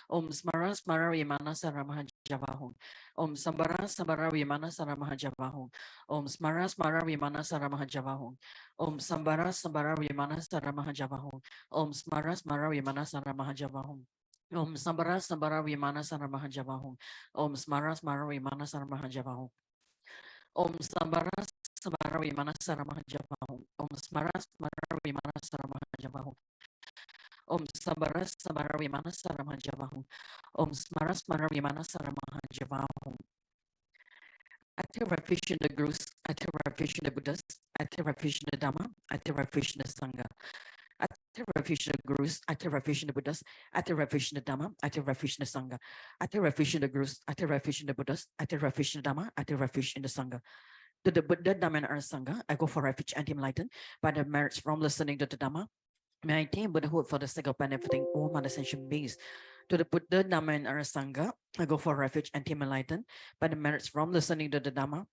Om Smara Smara Vimana Saramaha Javahum. Om Sambara Sambara Vimana Saramaha Javahum. Om Smara Smara Vimana Saramaha Javahum. Om Sambara Sambara Vimana Saramaha Javahum. Om Smara Smara Vimana Saramaha Javahum. Om Sambara Sambara Vimana Saramaha Javahum. Om Smara Smara Vimana Saramaha Javahum. Om Sambara Sambara Vimana Saramaha Javahum. Om Smara Smara Vimana Saramaha Javahum. Om Sambara Sambara Vimana Saramaha Javahum. Om Smara Smara Vimana Saramaha Javahum. I take refuge in the Gurus, I take refuge in the Buddhas, I take refuge in the Dharma, I take refuge in the Sangha. I take refuge in the Gurus, I take refuge in the Buddhas, I take refuge in the Dharma, I take refuge in the Sangha. I take refuge in the Gurus, I take refuge in the Buddhas, I take refuge in the Dharma, I take refuge in the Sangha. To the Buddha, Dharma, and Sangha, I go for refuge and enlightened by the merits from listening to the Dharma. May I attain Buddhahood for the sake of benefiting all other sentient beings. To the Buddha, Dharma, and Sangha, I go for refuge and enlightened by the merits from listening to the Dharma.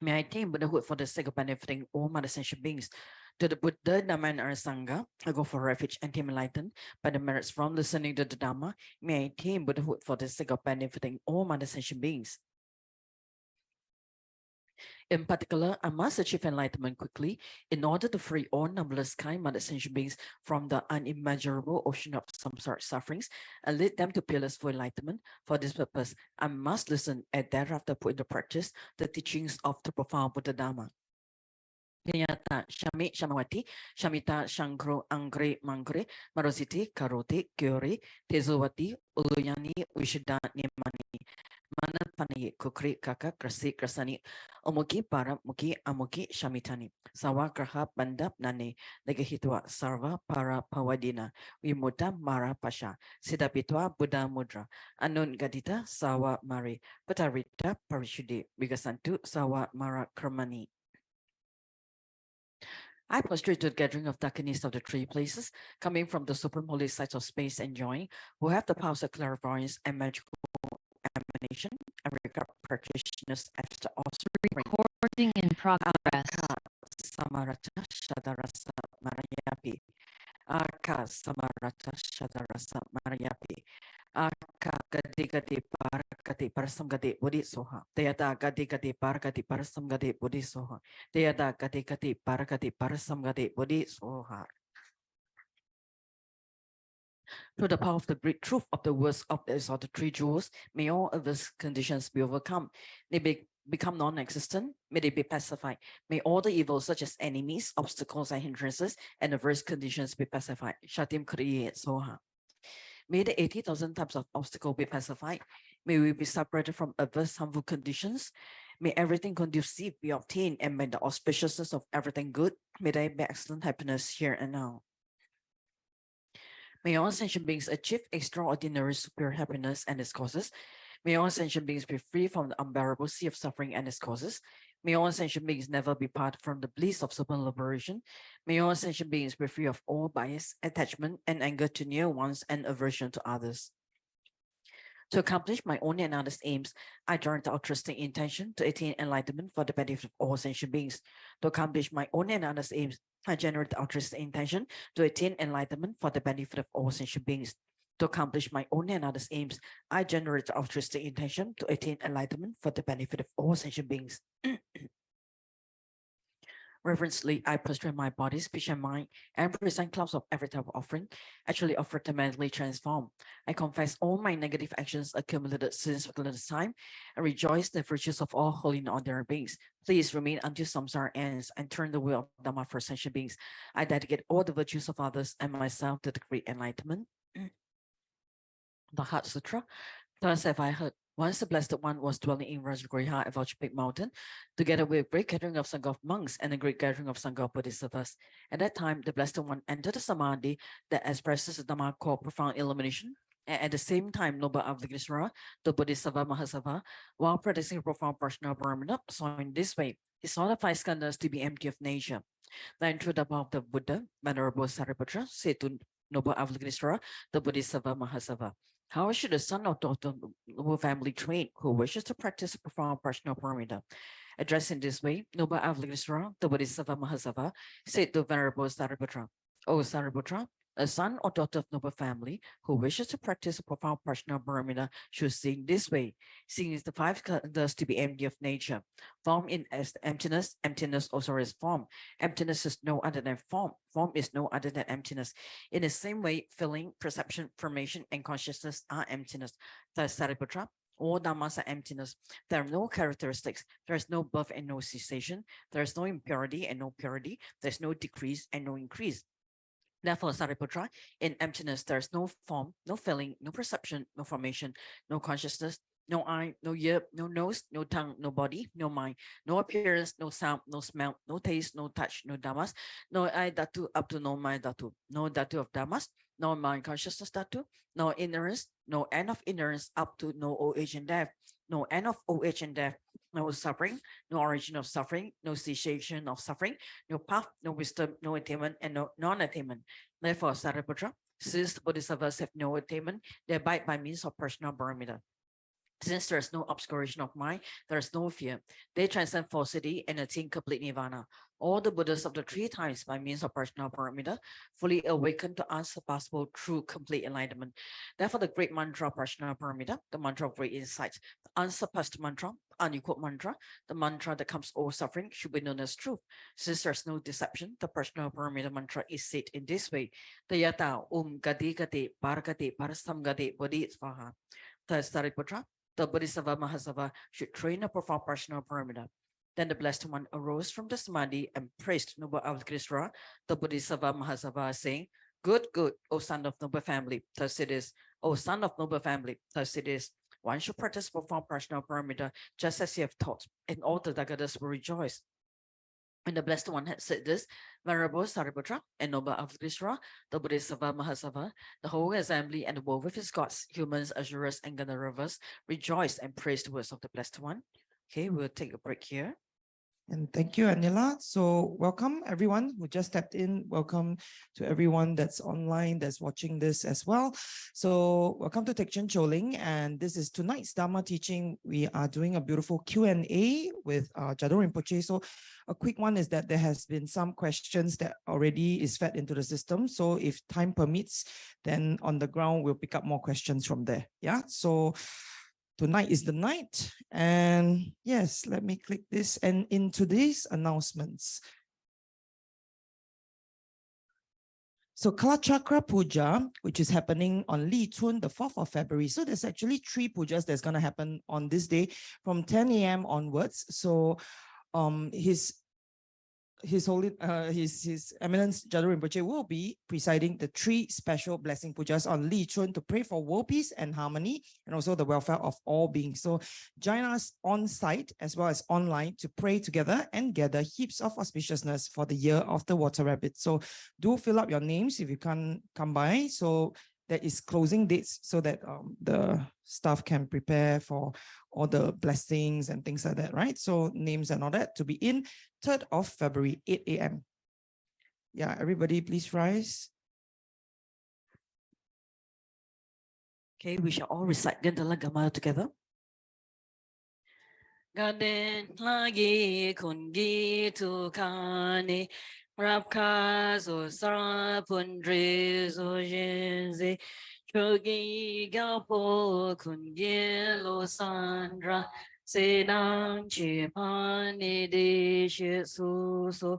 May I attain Buddhahood for the sake of benefiting all other sentient beings. To the Buddha, Dharma, and Sangha, I go for refuge and enlightened by the merits from listening to the Dharma. May I attain Buddhahood for the sake of benefiting all other sentient beings. In particular, I must achieve enlightenment quickly in order to free all numberless kind-minded sentient beings from the unimmeasurable ocean of samsara sufferings and lead them to pillars for enlightenment. For this purpose, I must listen and thereafter put into practice the teachings of the profound Buddha Dharma. Nyata Shami Shamawati Shamita Shankro Angre Mangre Marositi Karoti Kyori Tezowati Uluyani Wishida Nimani Mana Panayi Kukri Kaka Krasi Krasani Omuki Para Muki Amuki Shamitani Sawa Graha Bandap Nane Negahitwa Sarva Para Pawadina Vimuta Mara Pasha Sidapitwa Buddha Mudra Anun Gadita Sawa Mari Patarita Parishudi Vigasantu Sawa Mara Kramani. I prostrate to the gathering of Dakinis of the three places, coming from the supreme holy sites of space and joy, who have the powers of clairvoyance and magical emanation, and regard practitioners as the offspring. Recording in progress. Samarata Shadarasa Marayapi. Aka Samarata Shadarasa Marayapi. Aka Gadi Gadi Paragati Parasam Gadi Buddhi Soha. Deyata Gadi Gadi Paragati Parasam Gadi Buddhi Soha. Deyata Gadi Gadi Paragati Parasam Gadi Buddhi Soha. Through the power of the great truth of the words of the three jewels, may all adverse conditions be overcome. They become non-existent. May they be pacified. May all the evils such as enemies, obstacles, and hindrances and adverse conditions be pacified. Shatim Kriya Soha. May the 80,000 types of obstacles be pacified. May we be separated from adverse harmful conditions. May everything conducive be obtained, and may the auspiciousness of everything good, may there be excellent happiness here and now. May all sentient beings achieve extraordinary superior happiness and its causes. May all sentient beings be free from the unbearable sea of suffering and its causes. May all sentient beings never be parted from the bliss of super liberation. May all sentient beings be free of all bias, attachment, and anger to near ones and aversion to others. To accomplish my own and others' aims, I join the altruistic intention to attain enlightenment for the benefit of all sentient beings. To accomplish my own and others' aims, I generate the altruistic intention to attain enlightenment for the benefit of all sentient beings. To accomplish my own and others' aims, I generate the altruistic intention to attain enlightenment for the benefit of all sentient beings. Reverently, I prostrate my body, speech, and mind, and present clouds of every type of offering, actually offered to mentally transform. I confess all my negative actions accumulated since the time, and rejoice the virtues of all holy and ordinary beings. Please remain until samsara ends, and turn the wheel of Dharma for sentient beings. I dedicate all the virtues of others and myself to the great enlightenment. The Heart Sutra. Thus have I heard. Once the Blessed One was dwelling in Rajagriha, a Vajpayee mountain, together with a great gathering of Sangha of monks and a great gathering of Sangha of Bodhisattvas. At that time, the Blessed One entered the Samadhi that expresses the Dhamma called profound illumination. And at the same time, Noble Avalokitesvara, the Bodhisattva Mahasattva, while practicing profound personal paramita, saw in this way, he saw the five skandhas to be empty of nature. Then through the power of the Buddha, Venerable Saripatra said to Noble Avalokitesvara, the Bodhisattva Mahasattva, how should a son or daughter of a family train who wishes to practice a profound personal paramita? Addressed in this way, Noble Avalokitesvara, the Bodhisattva Mahasattva, said to Venerable Saripatra, O Saripatra, A son or daughter of noble family who wishes to practice a profound personal paramita should sing this way. Sing is the five colors to be empty of nature. Form in as emptiness, emptiness also is form. Emptiness is no other than form. Form is no other than emptiness. In the same way, feeling, perception, formation, and consciousness are emptiness. Thus, Sariputra, all dhammas are emptiness. There are no characteristics. There is no birth and no cessation. There is no impurity and no purity. There is no decrease and no increase. Therefore, Sariputra, in emptiness, there is no form, no feeling, no perception, no formation, no consciousness, no eye, no ear, no nose, no tongue, no body, no mind, no appearance, no sound, no smell, no taste, no touch, no dhammas, no eye dhatu up to no mind dhatu, no dhatu of dhammas, no mind consciousness dhatu, no ignorance, no end of ignorance up to no old age and death, no end of old age and death, no suffering, no origin of suffering, no cessation of suffering, no path, no wisdom, no attainment, and no non-attainment. Therefore, Sariputra, since the Bodhisattvas have no attainment, they abide by means of personal paramita. Since there is no obscuration of mind, there is no fear. They transcend falsity and attain complete nirvana. All the Buddhas of the three times, by means of personal paramita, fully awaken to unsurpassable true complete enlightenment. Therefore, the great mantra of personal paramita, the mantra of great insight, the unsurpassed mantra, unequaled mantra, the mantra that comes over suffering, should be known as truth. Since there's no deception, the personal paramita mantra is said in this way: Tayata gati gati paragati parasam gati bodhi svaha. Thus, Sariputra, the Bodhisattva Mahasava should train a profound personal paramita. Then the Blessed One arose from the Samadhi and praised noble Avalokiteshvara, the Bodhisattva Mahasava, saying, "Good, good, O son of noble family, thus it is. O son of noble family, thus it is. One should practice profound personal paramita just as you have taught, and all the Dagadas will rejoice." When the Blessed One had said this, Venerable Sariputra and noble Avalokiteshvara, the Bodhisattva Mahasava, the whole assembly and the world with its gods, humans, asuras, and Gandharvas rejoiced and praised the words of the Blessed One. Okay, we'll take a break here. And thank you, Anila. So welcome everyone who just stepped in. Welcome to everyone that's online, that's watching this as well. So welcome to Tekchen Choling. And this is tonight's Dharma teaching. We are doing a beautiful Q&A with Jhado Rinpoche. So a quick one is that there has been some questions that already is fed into the system. So if time permits, then on the ground, we'll pick up more questions from there. Yeah, so tonight is the night. And yes, let me click this. And in today's announcements, so Kala Chakra Puja, which is happening on Li Chun, the 4th of February. So there's actually 3 pujas that's going to happen on this day from 10 a.m. onwards. So His Eminence Jhado Rinpoche will be presiding the 3 special blessing pujas on Li Chun to pray for world peace and harmony, and also the welfare of all beings. So join us on site as well as online to pray together and gather heaps of auspiciousness for the year of the water rabbit. So do fill up your names if you can't come by. So there is closing dates so that the staff can prepare for all the blessings and things like that, right? So names and all that to be in 3rd of February, 8 a.m. Yeah, everybody please rise. Okay, we shall all recite Gandhala Gama together. Gaden lagi kungi tukane rapka so sara pundri so jenze chogi gapo kungi lo sandra senang chipani de su so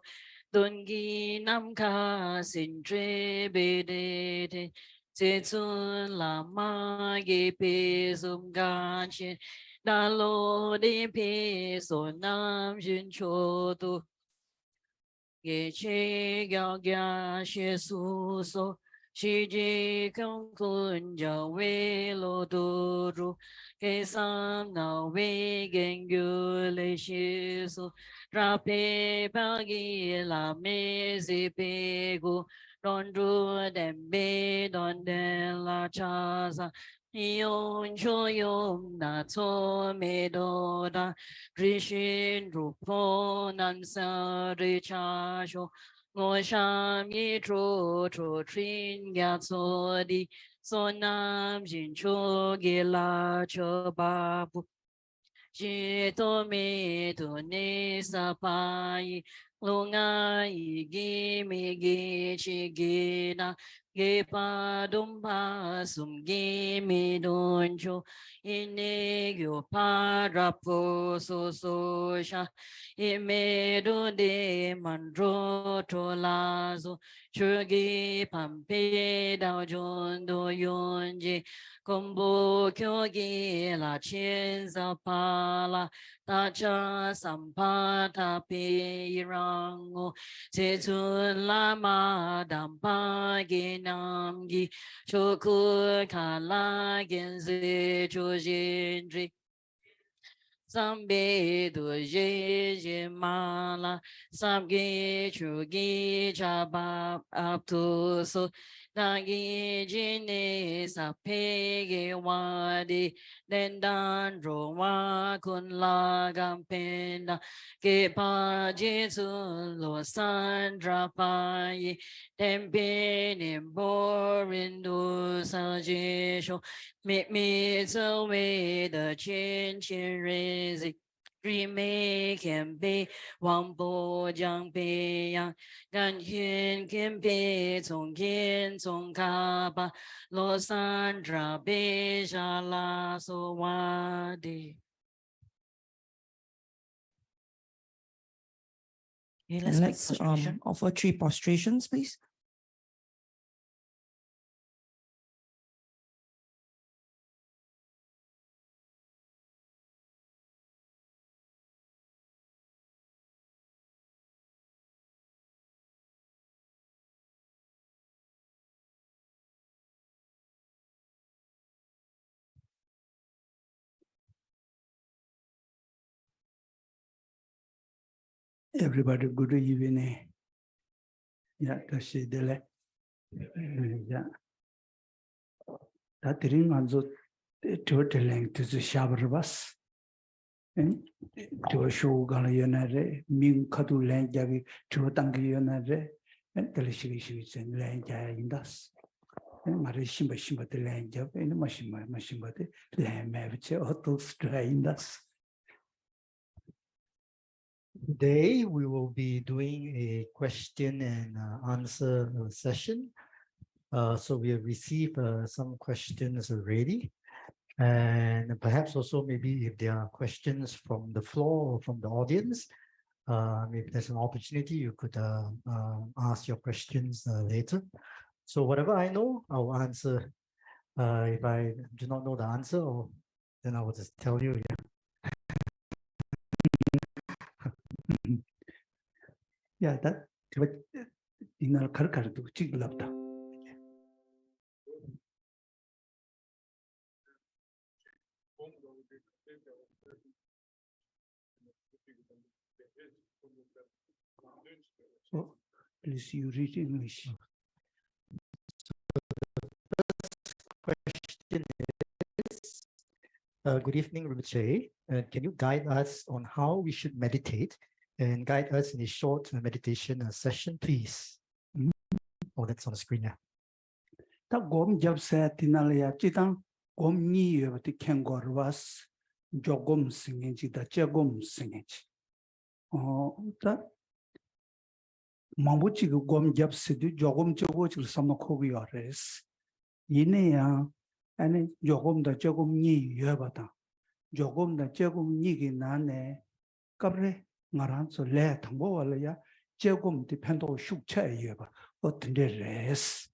dongi namka sindre bedete Tsun lama ge pe zum ganchen da lo de pe so nam jin cho tu ge che gyao gya she su so shi ji kong kun ja we lo du ru ge sam na we gen gyu le shi so ra pe pa gi la me zi pe gu don ru den be don den la cha sa yon cho yom na to me do da rishin ru po nan sa ri cha sho ngo sham yi tro tro trin ya so di so nam jin cho ge la cho ba bu ji to me to ne sa pa yi lo nga yi gi mi gi chi gi na ge pa dum pa sum ge mi don cho ine gyo pa ra po so sha ime do de man ro to la zo chu ge pam pe dao jun do yun ji gom bo kyo ge la chen za pa la ta cha sam pa ta pe rang o je chun la ma dam pa ge nam gi cho ku ka la gen ze cho jin ri Sambe du je ma la sam ge chu ge cha ba ap tu so na ge jin ne sa pe ge wa di den dan ro wa kun la gam pen da ge pa je su lo san dra pa yi tem pe ne bo rin du sa je sho me so we the chin chin raising remake and be wang bo jiang bei yang gan hian kin bei cong kin cong ka ba lo san dra bei sha la so wa di. Okay, And let's make let's prostration. offer 3 prostrations, please. Everybody, good evening. Yeah, that's it. Yeah. That ring also total length to the Shabarbas. And to a show Galayonare, Ming Katu Lanjavi, to a Tangionare, and Teleshis and Lanja in das. And Marishimba Shimba the Lanja, and Mashimba the Lamavich, Ottles to in das. Today, we will be doing a question and answer session. So we have received some questions already. And perhaps also maybe if there are questions from the floor or from the audience, if there's an opportunity, you could ask your questions later. So whatever I know, I will answer. If I do not know the answer, then I will just tell you. Yeah. Yeah, that in our Karkar to Chiglapta. So please you read English. Question is, good evening, Rinpoche. Can you guide us on how we should meditate and guide us in a short meditation session, please? Oh, that's on the screen, yeah. Ta gom jab se tinalaya chitang gom ni yobati kengor was jogom singenji da jegom singenji. Ta mabuchi gom jab se du jogom jogo chil samakhobi ores. Yine ya ane jogom da jegom ni yobata. Jogom da jegom ni gi nane kabre ngaran so le thambo wala ya jegom dependo shukcha yoba. Otinde res.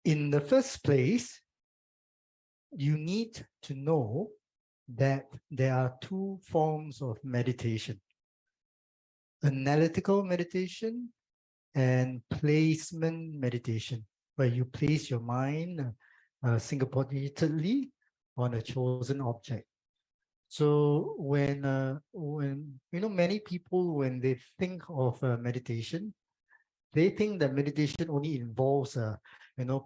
In the first place, you need to know that there are two forms of meditation: analytical meditation and placement meditation, where you place your mind single-pointedly on a chosen object. So when many people, when they think of meditation, they think that meditation only involves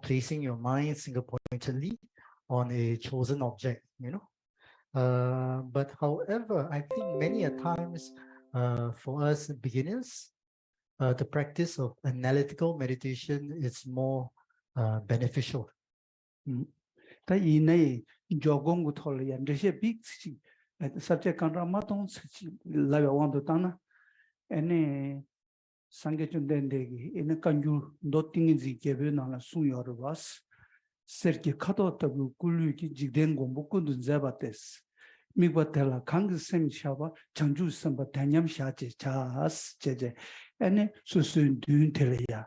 placing your mind single-pointedly on a chosen object, but however, I think many a times for us beginners, the practice of analytical meditation is more beneficial. Ta inay jogong gu thol yan de she big chi subject kan ra ma tong chi la ya wan do ta na ene 상계 좀 된대기 이는 간주 노팅인지 개변하나 수요를 봤어. serki kato tabu kulu ki jigden gombo kundu zabates. Migba tela kang sem shaba chanju samba tanyam shache chas cheje. Ene susun dun teleya.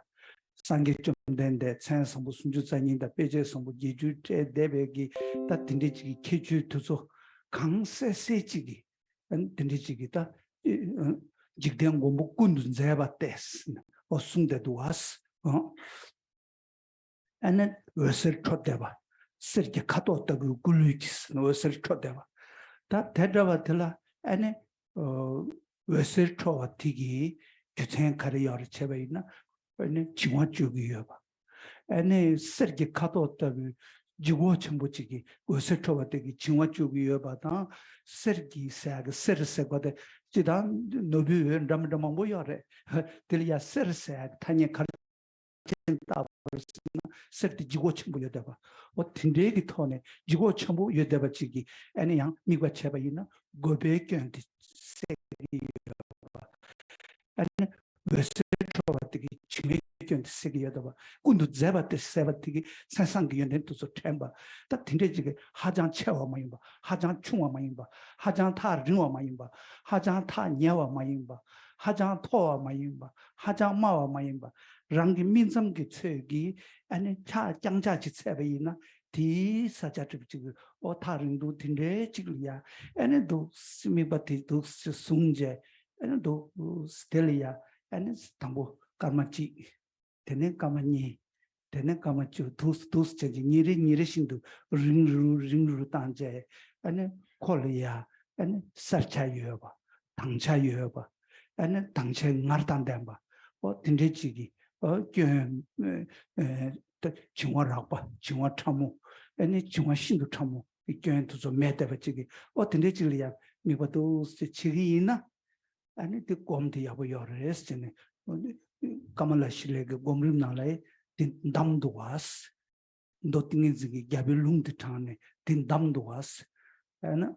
Sange chomdende chen sambu sunju zanginda peje sambu yeju che debegi ta tindechigi keju tuzo kang se chigi. En tindechigi ta jigden gombo kundu zabates. Osunde duas. ane wesel chodeba serge kato tagu gulukis no wesel chodeba ta tedaba tela ane wesel chowa tigi gyutsen kare yor cheba ina ane chingwa chugi yoba ane serge kato tagu jigo chenpo chigi wesel chowa tigi chingwa chugi yoba ta sergi sag ser segwade jidan nobi ramdama mo yore teliya ser sag tanya kare serti jigo 첨부 여대봐 뭐 딘데기 톤에 지고 첨부 여대봐 지기 아니 양 미과 제바 있나 고백견데 세기 아니 왜세트로바티기 지메견데 세기 여대봐 군도 제바테 세바티기 세상기 연된도서 템바 딱 딘데지게 하장 채와 마인바 하장 충와 마인바 하장 타 링와 마인바 하장 타 녀와 마인바 하장 토와 마인바 하장 마와 마인바 랑기 민sam기 최기 아니 차 장자지 세베이나 디 사자트비지 다른도 딘데 지글이야 아니도 스미바티도 숭제 아니도 스텔리아 아니 담보 까마치 되는 까마니 되는 까마치 두스 제지 니레신도 링루 단제 아니 콜리아 아니 살차여봐 당차여봐 아니 당체 말단된바 딘데지기 중화라고 중화 참모 아니 중화 신도 참모 이견도 좀 매대버지기 어떤데 질이야 미고도 지기이나 아니 그 곰도 야보 요레스네 까말라실레가 곰림 나라에 딘담도 와스 노팅이지기 갸벨룽드 타네 딘담도 와스 아나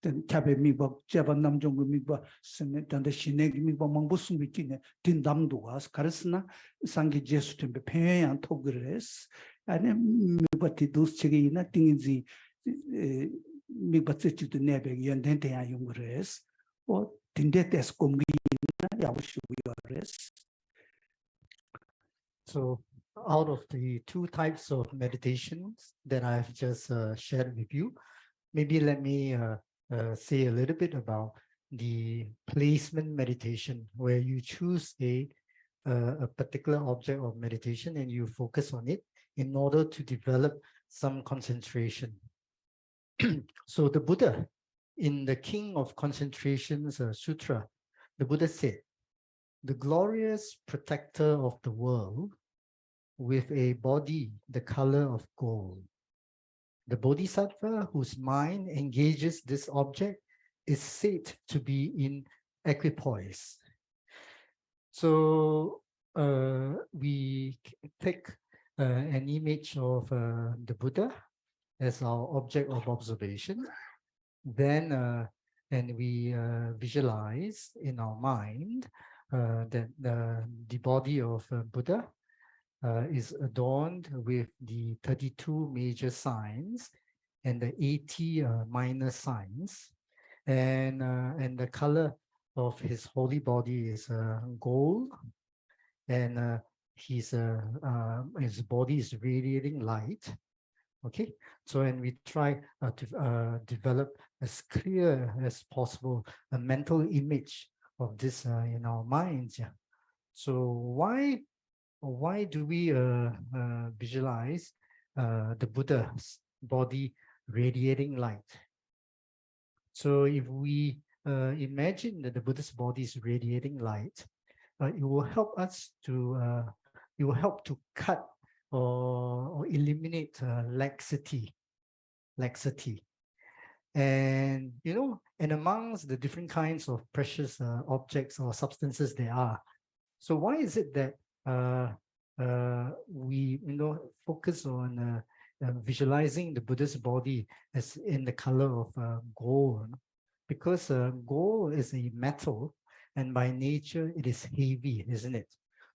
캬베 미고 제반 남종고 미고 스네 단데 시네기 미고 망보스 미키네 딘담도 와스 가르스나 상기 제수 템베 페양 토그레스 아니 미바티 도스치기나 띵인지 미바츠치도 네베 연덴테야 용그레스 딘데테스 공기나 야우시우요레스. So out of the two types of meditations that I've just shared with you, maybe let me say a little bit about the placement meditation, where you choose a particular object of meditation and you focus on it in order to develop some concentration. So the Buddha, in the King of Concentrations Sutra, the Buddha said, "The glorious protector of the world with a body the color of gold. The bodhisattva whose mind engages this object is said to be in equipoise." So we take an image of the Buddha as our object of observation. Then and we visualize in our mind that the body of Buddha is adorned with the 32 major signs and the 80 minor signs, and the color of his holy body is gold, and his body is radiating light. Okay, so and we try to develop as clear as possible a mental image of this in our minds. Yeah. So why do we visualize the Buddha's body radiating light? So if we imagine that the Buddha's body is radiating light, it will help us to cut or eliminate laxity, and and amongst the different kinds of precious objects or substances there are. So why is it that we focus on visualizing the Buddha's body as in the color of gold? Because gold is a metal and by nature it is heavy, isn't it?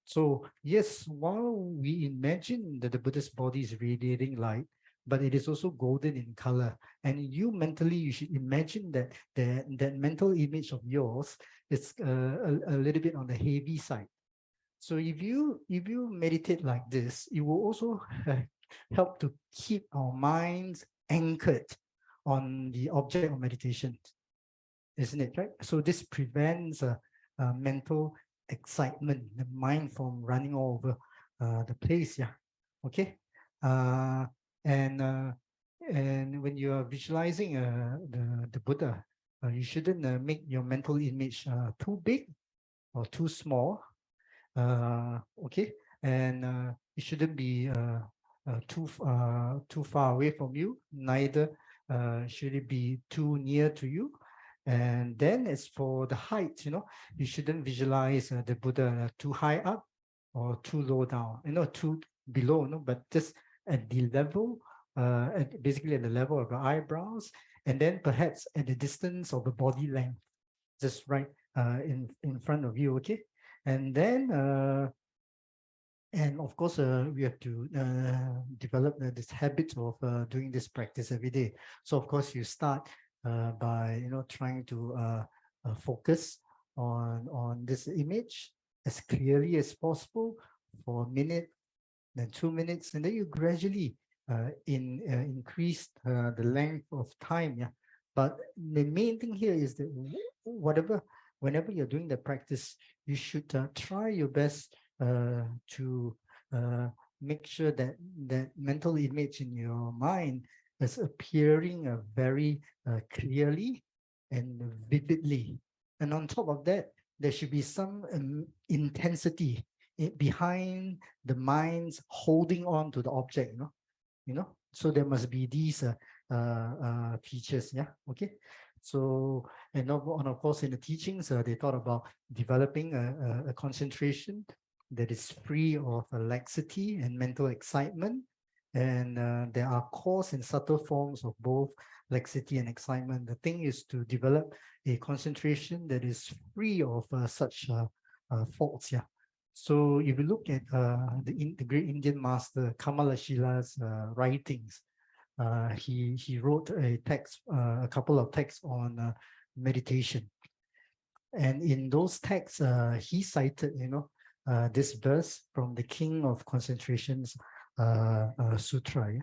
So yes, while we imagine that the Buddha's body is radiating light, but it is also golden in color. And you mentally, you should imagine that that mental image of yours is a little bit on the heavy side. So if you meditate like this, it will also help to keep our minds anchored on the object of meditation, isn't it, right? So this prevents mental excitement, the mind from running all over the place, yeah. Okay. And when you are visualizing the Buddha, you shouldn't make your mental image too big or too small. Okay, and it shouldn't be too far away from you. Neither should it be too near to you. And then as for the height, you shouldn't visualize the Buddha too high up or too low down. Too below. But just at the level, basically at the level of the eyebrows, and then perhaps at the distance of the body length, just right in front of you. Okay. And then, and of course, we have to develop this habit of doing this practice every day. So of course, you start by trying to focus on this image as clearly as possible for a minute, then 2 minutes, and then you gradually increase the length of time. Yeah, but the main thing here is that whenever you're doing the practice, you should try your best to make sure that that mental image in your mind is appearing very clearly and vividly. And on top of that, there should be some intensity behind the mind's holding on to the object, so there must be these features. Yeah. Okay. So, and of course, in the teachings, they thought about developing a concentration that is free of laxity and mental excitement. And there are coarse and subtle forms of both laxity and excitement. The thing is to develop a concentration that is free of such faults. Yeah. So if you look at the great Indian master Kamalashila's writings, he wrote a text, a couple of texts on meditation. And in those texts, he cited, this verse from the King of Concentration's Sutra.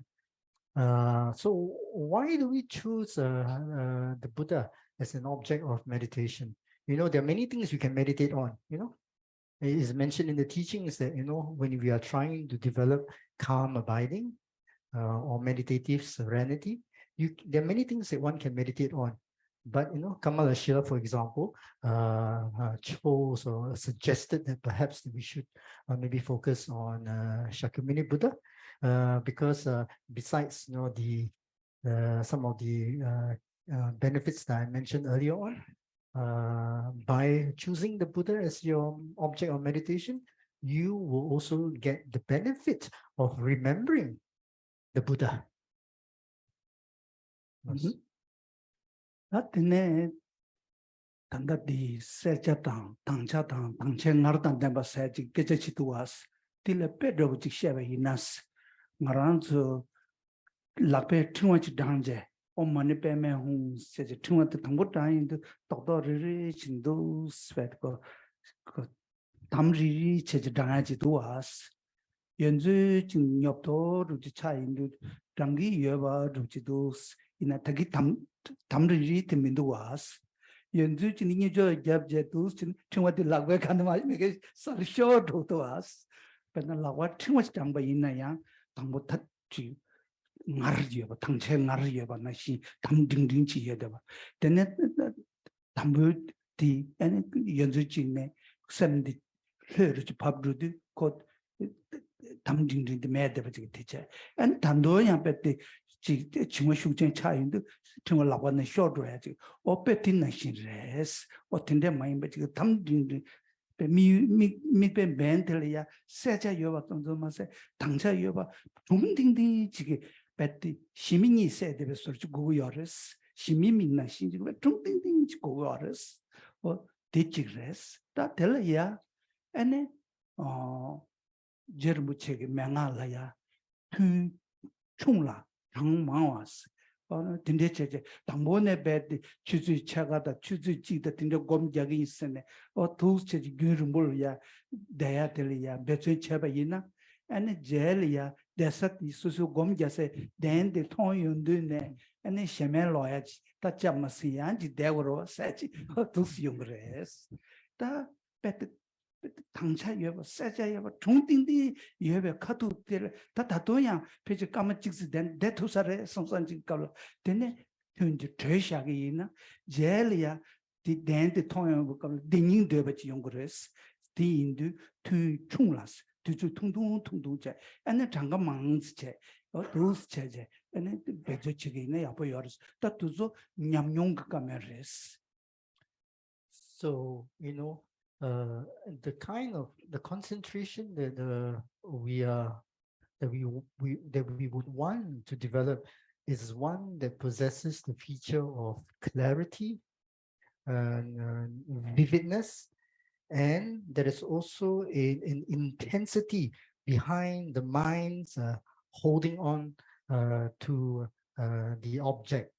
Yeah? So why do we choose the Buddha as an object of meditation? There are many things you can meditate on. It is mentioned in the teachings that, when we are trying to develop calm abiding or meditative serenity, there are many things that one can meditate on. But, Kamalashila, for example, chose or suggested that perhaps we should maybe focus on Shakyamuni Buddha, because besides, some of the benefits that I mentioned earlier on, by choosing the Buddha as your object of meditation, you will also get the benefit of remembering the Buddha. Yes. Atene tanda di serjatang, tangchatang, tangchengartan temba seji kececituas, tile pedro jikshebe inas, ngaranzo lakpe tunwachi dangje, omani peme hung seji tunwati tangbotayin do tokdoriri chindo svet ko tamriri cheji dangaji duas, yenzu jing nyopto ruji chayin dangi yueba ruji dos, ina tagi tamriri timindu was. Yenzu chini jo jab jetus chin chungwa di lagwe kanama mege sarsho to was. Pena lagwa chungwa changba ina yang tangbo tat chi ngar yeba tangche ngar yeba na shi tam ding ding chi yeba. Tene tambo di ene yenzu chine semdi heru chi pabru di ko tam ding ding di me deba chi teche. En tando yang pete chingwa shukchen chayindu chingwa lagwa na shodro ya chiga ope tinna shin res o tinde mayimba chiga tam ding pe mi pe mentele ya secha yoba tongzo ma se tangcha yoba tum ding ding chiga peti shimini se debe sorchi gogo yores shimimi na shin chiga tum ding ding chi gogo yores o Dichigres, that tell ya, and Jermucheg Mangalaya, Tu Chungla, Tang Mawas. Tindeche, Tambone bed, Chuzu Chagata, Chuzu Chi, the Tinder Gom Jagin Sene, or Tulche Gurumburia, Diatelia, Between Chabayina, and Jelia, Desati Susu Gom Jase, then the Toyun Dune, and then Shemen Loyach, Tachamasi, Angie Devoro, Sachi, or Tus Yungres. The better. 당차 여버 세자 여버 중딩디 여버 카투들 다 다도야 페이지 까만 찍스 된 대투사레 성산진 깔로 되네 현재 퇴샤게 있나 제리아 디 덴데 통영 깔로 딩잉 되버지 연구레스 디 인도 투 총라스 두주 통통통통제 안에 장가 망스체 도스체제 안에 베저치게 있네 야보 여르스 다 두조 냠용 까메레스. So, the kind of the concentration that we would want to develop is one that possesses the feature of clarity and vividness, and there is also an intensity behind the mind's holding on to the object.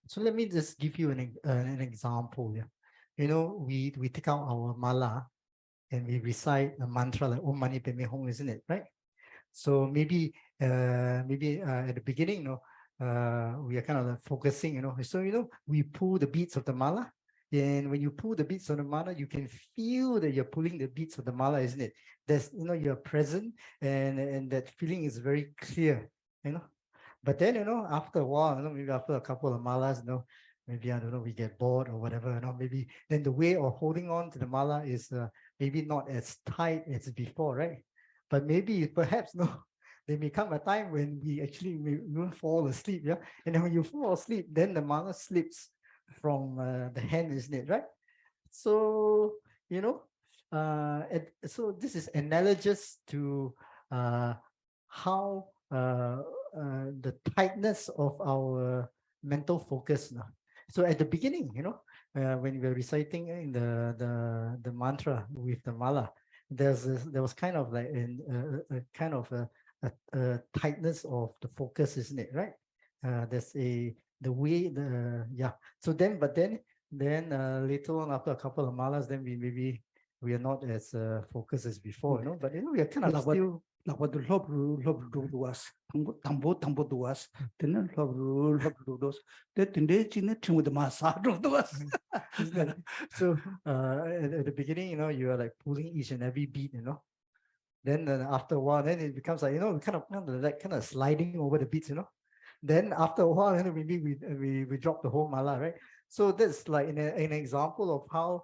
So let me just give you an example. Yeah. We take out our mala and we recite a mantra like Om Mani Padme Hum, isn't it? Right? So maybe at the beginning, we are kind of focusing, So we pull the beads of the mala, and when you pull the beads of the mala, you can feel that you're pulling the beads of the mala, isn't it? There's you're present, and that feeling is very clear, But then after a while, maybe after a couple of malas, maybe, I don't know, we get bored or whatever, maybe then the way of holding on to the mala is maybe not as tight as before, right? But maybe perhaps, there may come a time when we actually will fall asleep, yeah? And then when you fall asleep, then the mala slips from the hand, isn't it, right? So, so this is analogous to how the tightness of our mental focus now. So at the beginning, when we were reciting in the mantra with the mala, there was kind of like a tightness of the focus, isn't it? Right? There's So then later on, after a couple of malas, then we are not as focused as before, But we are kind of still. What the love was, tambo was, then love those, that in the chin with the massage of those. So at the beginning, you are like pulling each and every beat, Then after a while, then it becomes like, kind of sliding over the beats, Then after a while, maybe we drop the whole mala, right? So that's like an example of how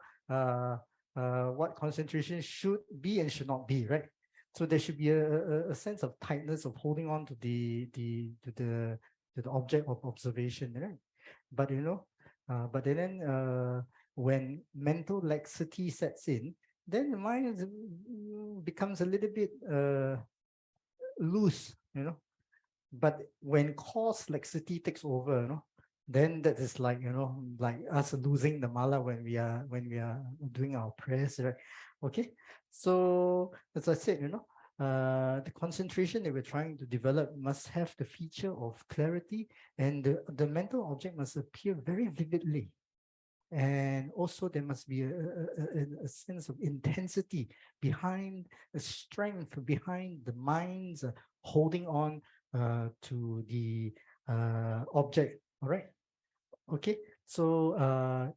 what concentration should be and should not be, right? So there should be a sense of tightness of holding on to the object of observation, right? But then when mental laxity sets in, then the mind becomes a little bit loose, But when cause laxity takes over, then that is like like us losing the mala when we are doing our prayers, right? Okay, so as I said, the concentration that we're trying to develop must have the feature of clarity, and the mental object must appear very vividly, and also there must be a sense of intensity behind the strength behind the mind's holding on to the object. All right. Okay, so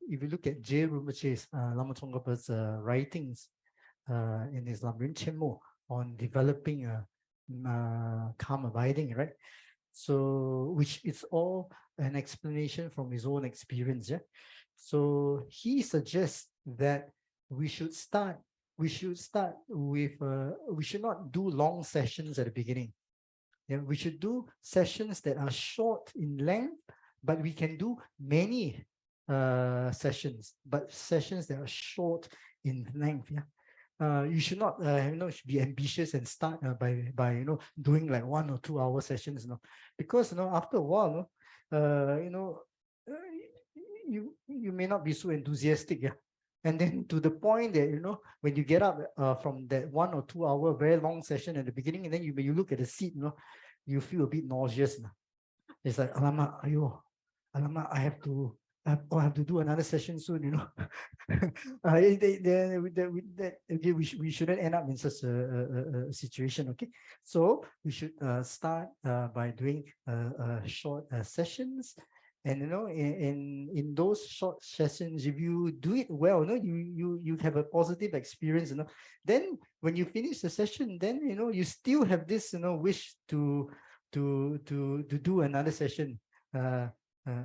if you look at Jhado Rinpoche's Lama Tsongkhapa's writings in his Lamrim Chenmo on developing calm abiding, right? So, which is all an explanation from his own experience, yeah. So he suggests that we should not do long sessions at the beginning. Yeah, we should do sessions that are short in length, but we can do many sessions, but sessions that are short in length. Yeah, you should not should be ambitious and start by doing like 1 or 2 hour sessions, because after a while, you may not be so enthusiastic. Yeah, And then to the point that, when you get up from that 1 or 2 hour very long session at the beginning, and then you look at the seat, you feel a bit nauseous. It's like, alamak, ayo, alamak, I have to do another session soon, we shouldn't end up in such a situation, okay? So we should start by doing short sessions. And in those short sessions, if you do it well, you have a positive experience, then when you finish the session, then you still have this wish to do another session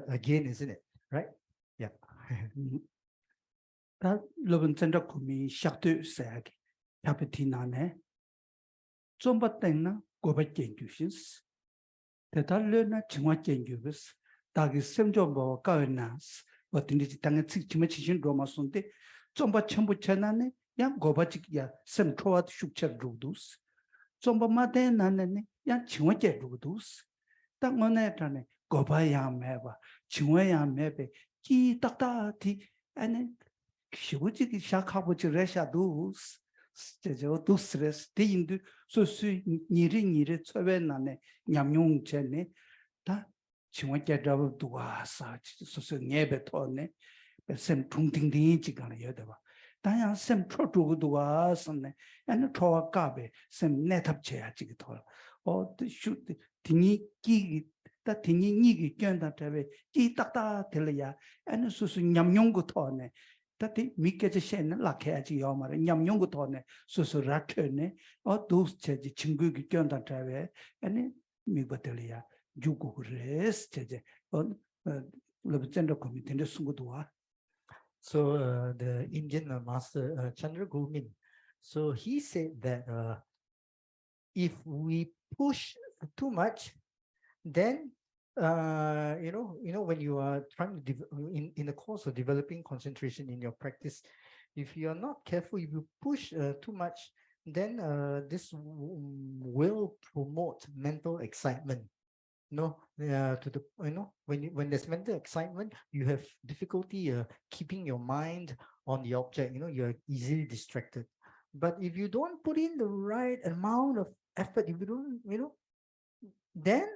again, isn't it? Right? Yeah. 다 러번 전적 구미 샥드 세야기 하베티나네 좀 봤다나 고백된 주신스 대달려나 정확된 주스 다기 sem좀 뭐 가은나스 어떤지 당에 측치면 치신 로마손데 좀봐 전부 전나네 양 고바직이야 sem초와 숙처 루두스 좀봐 마데 나네 양 정확게 루두스 딱 뭐네라네 고바야 매바 정확야 매베 기 딱딱티 아니 시고지기 시작하고지 레샤두스 제저 두스레스 대인도 소수 니리 처변나네 냠용체네 다 중앙계 잡을 두아사 소수 예배토네 셈 퉁팅딩 지간에 여대봐 다양 셈 초두고 두아선네 아니 초와가베 셈 내탑체야지기 돌 슈 딩이 끼기 다 딩이 니기 견다 잡에 끼 딱딱 들려야 아니 소수 냠용부터네 다티 미께지 셴는 라케야지 요마를 냠용부터네 소소 라케네 도스체지 친구기 견다 잡에 아니 미버들이야 주고레스 제제 러브젠더 코미티의 순구도와 So the Indian master Chandra Gomin, so he said that if we push too much, then when you are trying to in the course of developing concentration in your practice, if you are not careful, if you push too much, then this will promote mental excitement. To the when there's mental excitement, you have difficulty keeping your mind on the object. You are easily distracted. But if you don't put in the right amount of effort, if you don't, then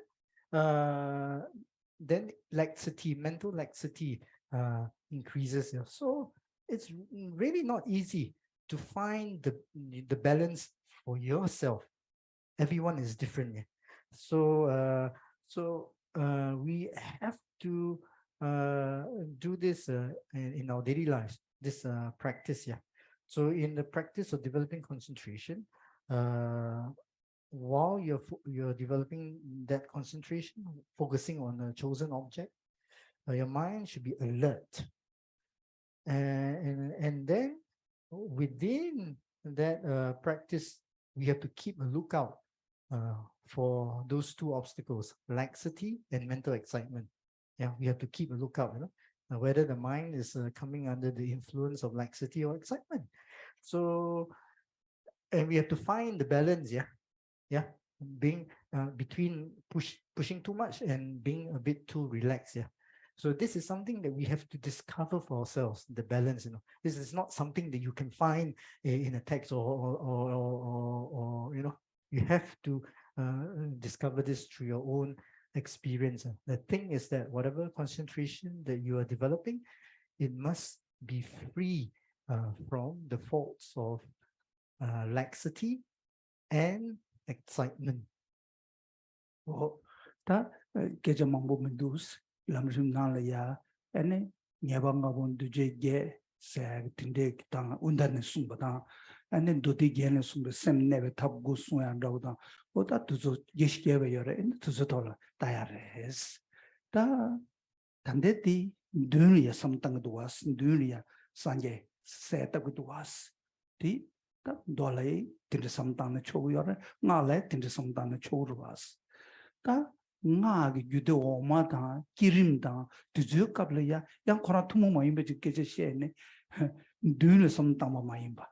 laxity, mental laxity increases. So it's really not easy to find the balance for yourself. Everyone is different. Yeah? So we have to do this in our daily lives, this practice. Yeah. So in the practice of developing concentration, while you're developing that concentration, focusing on a chosen object, your mind should be alert. And then within that practice, we have to keep a lookout for those two obstacles, laxity and mental excitement. Yeah, we have to keep a lookout, whether the mind is coming under the influence of laxity or excitement. So, and we have to find the balance, being between pushing too much and being a bit too relaxed. So this is something that we have to discover for ourselves, the balance. This is not something that you can find in a text or you have to discover this through your own experience. The thing is that whatever concentration that you are developing, it must be free from the faults of laxity and excitement. 다 계절만 보면 두스 람좀 나라야 아니 예방가 본 두제게 세 근데 당 운다는 숨보다 아니 도디게는 숨도 셈네베 탑고 수양다고다 보다 두저 예시게베 열에 두저 돌아 다야레스 다 단데디 눈이야 섬땅도 왔스 눈이야 산게 세다고도 왔스 디 돌아이 딘데 섬땅의 초고열에 나래 딘데 섬땅의 초로 왔스 다 나기 유도 오마다 기림다 두즈갑려야 양 코나 투모 모임에 짓게 시에네 눈을 섬땅마 마임바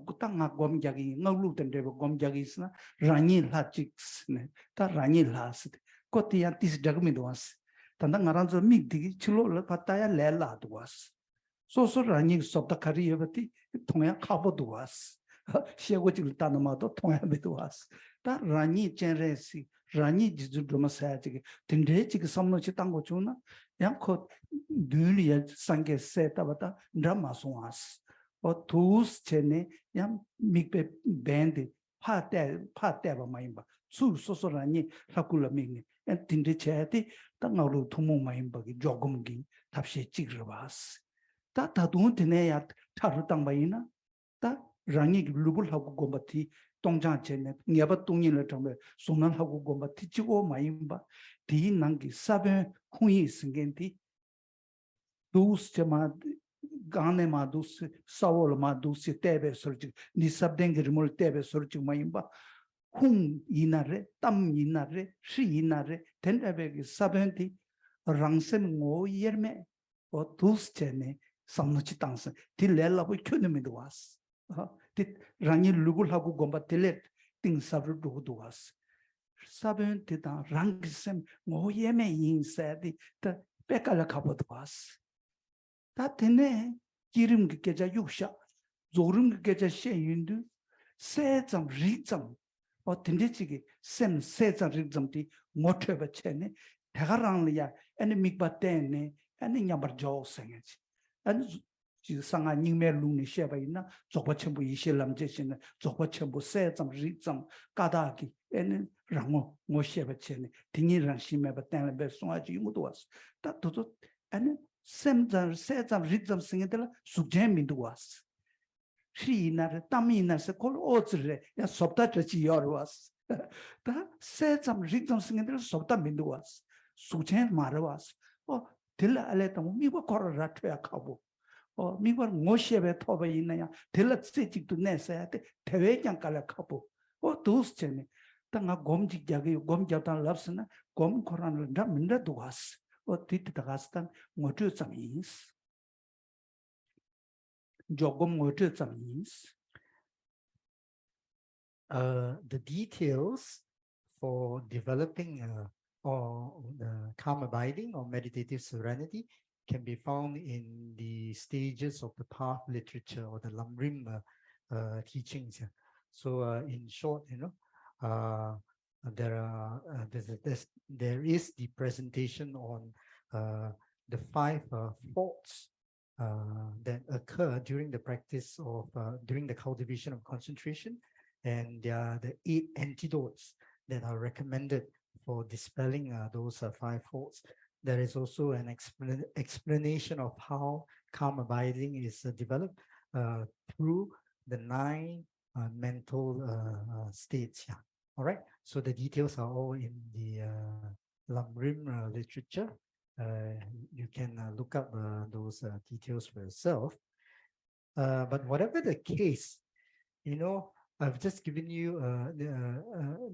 그땅아 곰자기 너루던데 곰자기 있으나 라니 라직스네 다 라니 라스 코티야 티스 다그미도 왔스 단다 나란저 미디기 칠로를 받다야 렐라도 왔스 소소라니 속다 카리여버티 통야 카보도 왔어. 시고지를 따노마도 통야베도 왔어. 다 라니 젠레시 라니 지주도마 사야지 딘데지기 섬노치 땅고 주나 양코 늘리야 상게 세타바다 드라마송 왔어. 두스 체네 양 믹베 밴드 파떼바 마임바 수 소소라니 라쿨라 믹니 엔 딘데 체티 땅아로 투모 마임바기 조금기 답시 찍으러 봤어. 다 돈 되네야 차로 땅 바이나 다 랑이 루불 하고 고바티 동장 전에 녀바 동인을 정말 손을 하고 고바티 지고 마임바 디 난기 사베 후이 승겐티 두스 제마 가네 마두스 사월 마두스 때베 설지 니 삽댕기를 때베 설지 마임바 홍 이나레 땀 이나레 시 이나레 된다베기 사벤티 랑셈 오 예르메 두스 전에 삼노치 땅스 딜렐라고 켜내면도 왔어. 디 랑이 루굴하고 곰바 딜레 띵사를 두고도 왔어. 사변티다 랑기셈 모예메 인사디 다 백깔라 가보도 왔어. 다 되네 기름 그게자 육샤 조름 그게자 셰윤드 세점 리점 딘데지기 셈 세점 리점디 모트바 체네 대가랑리야 애니 믹바테네 애니 냐버조 생야지 안 지상아 닝메 룽니 셰바이나 조바첨부 이실람제신 조바첨부 세점 리점 까다기 에는 랑오 모셰바체네 딩이랑 심메바 땡레베 송아지 이모도 왔어 다 도도 에는 셈점 세점 리점 생에들 숙제민도 왔어 시나르 땀이나서 콜 오즈레 야 섭다 저지 여러 왔어 다 세점 리점 생에들 섭다 민도 왔어 숙제 말어 왔어 딜라 알레타 미고 코라라 트야카보 미고 모셰베 토베 있나야 딜라 세직도 내서야 돼 대회장 깔라카보 두스체네 땅아 곰직자기 곰자단 랍스나 곰 코란을 다 민다도 왔어 디트다가스탄 모두 잠이스 조금 모두 잠이스 the details for developing or calm abiding or meditative serenity can be found in the stages of the path literature or the Lamrim teachings. So in short, there is the presentation on the 5 faults that occur during the practice of during the cultivation of concentration, and the 8 antidotes that are recommended for dispelling those 5 faults. There is also an explanation of how calm abiding is developed through the 9 mental states. Yeah. All right. So the details are all in the Lamrim literature. You can look up those details for yourself. But whatever the case, I've just given you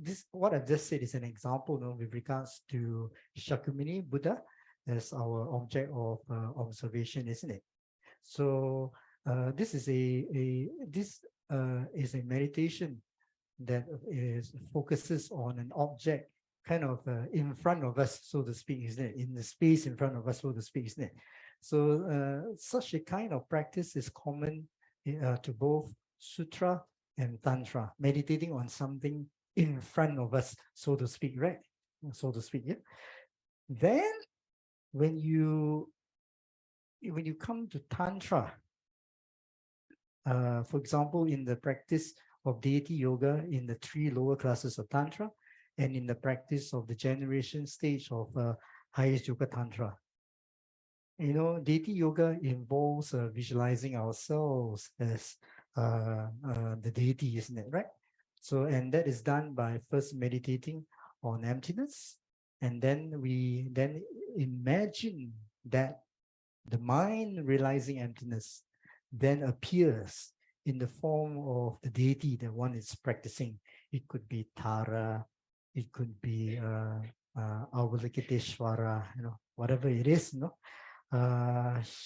this. What I've just said is an example, with regards to Shakyamuni Buddha as our object of observation, isn't it? So this is a meditation that focuses on an object kind of in front of us, so to speak, isn't it? In the space in front of us, so to speak, isn't it? So such a kind of practice is common to both Sutra and Tantra, meditating on something in front of us, so to speak, right? So to speak, yeah. Then when you come to Tantra, for example, in the practice of deity yoga in the 3 lower classes of Tantra, and in the practice of the generation stage of highest yoga Tantra, deity yoga involves visualizing ourselves as the deity, isn't it, right? So, and that is done by first meditating on emptiness, and then we imagine that the mind realizing emptiness then appears in the form of the deity that one is practicing. It could be Tara, it could be Avalokiteshvara, whatever it is.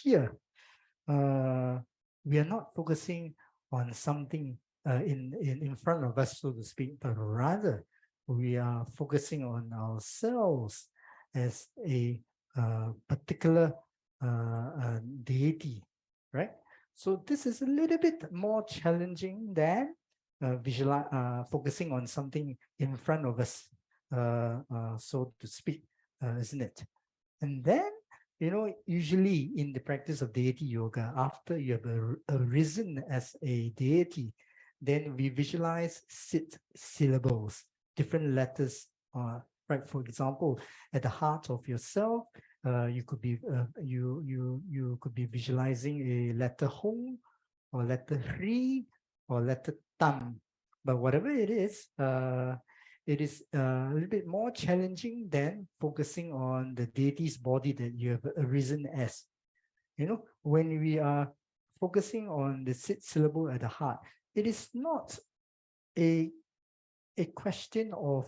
Here, we are not focusing on something in front of us, so to speak, but rather we are focusing on ourselves as a particular deity right? So this is a little bit more challenging than focusing on something in front of us, so to speak, isn't it? And then, usually in the practice of deity yoga, after you have arisen as a deity, then we visualize syllables, different letters, right? For example, at the heart of yourself, you could be you could be visualizing a letter Hong, or letter Hri, or letter Tam. But whatever it is a little bit more challenging than focusing on the deity's body that you have arisen as. When we are focusing on the syllable at the heart, it is not a question of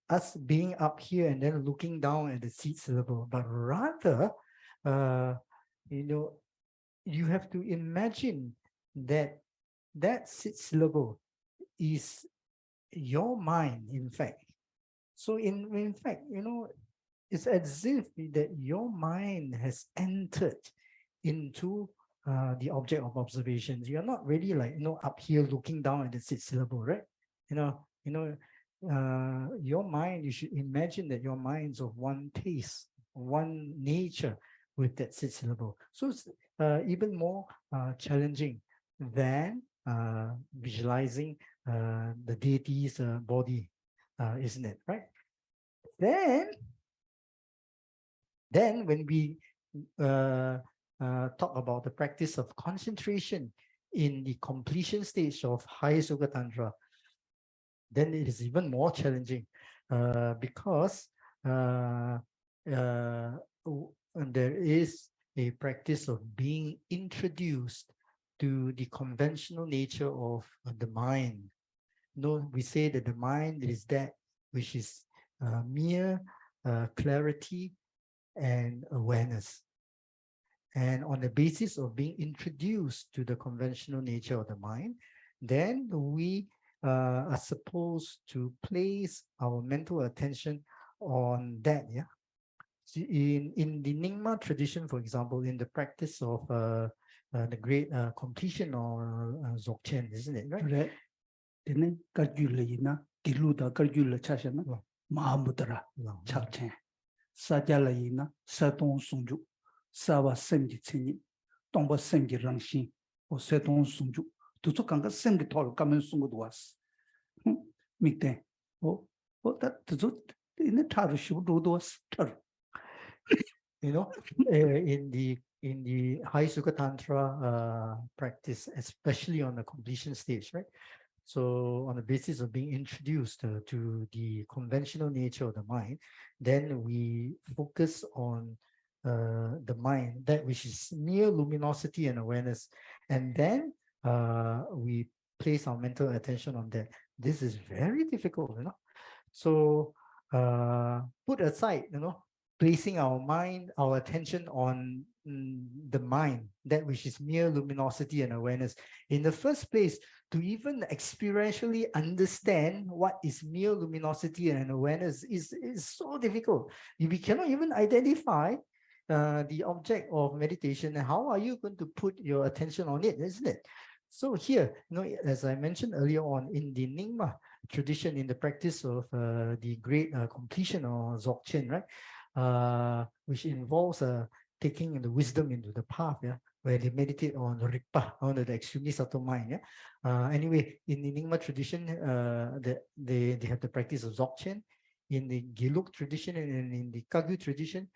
us being up here and then looking down at the seed syllable, but rather, you have to imagine that seed syllable is your mind, in fact. So in fact, it's as if that your mind has entered into the object of observations. You're not really like, up here looking down at the seed syllable, right? Your mind, you should imagine that your mind's of one taste, one nature with that seed syllable. So it's even more challenging than visualizing the deity's body, isn't it, right? Then when we talk about the practice of concentration in the completion stage of high Sukha Tantra, then it is even more challenging because there is a practice of being introduced to the conventional nature of the mind. We say that the mind is that which is mere clarity and awareness. And on the basis of being introduced to the conventional nature of the mind, then we are supposed to place our mental attention on that. Yeah. In the Nyingma tradition, for example, in the practice of the great completion or Dzogchen, isn't it, right? 그래. 되는 걸줄이나 길루다 걸줄을 차셔나 마음부터라 잡채 사자라이나 사동 송주 사와 생기 체니 동바 생기 랑신 오 세동 송주 두쪽간가 생기 돌 가면 송고도 왔어 밑에 다 두쪽 이네 타르 시부도 왔어 in the high Sukha Tantra practice, especially on the completion stage, right? So on the basis of being introduced to the conventional nature of the mind, then we focus on the mind, that which is mere luminosity and awareness. And then we place our mental attention on that. This is very difficult, So put aside, placing our mind, our attention on the mind, that which is mere luminosity and awareness. In the first place, to even experientially understand what is mere luminosity and awareness is so difficult. If we cannot even identify the object of meditation, how are you going to put your attention on it, isn't it? So here, as I mentioned earlier on, in the Nyingma tradition, in the practice of the great completion or Dzogchen, right, which involves taking the wisdom into the path, where they meditate on Rigpa, on the extremely subtle mind. Anyway, in the Nyingma tradition, they have the practice of Dzogchen. In the Gelug tradition and in the Kagyu tradition,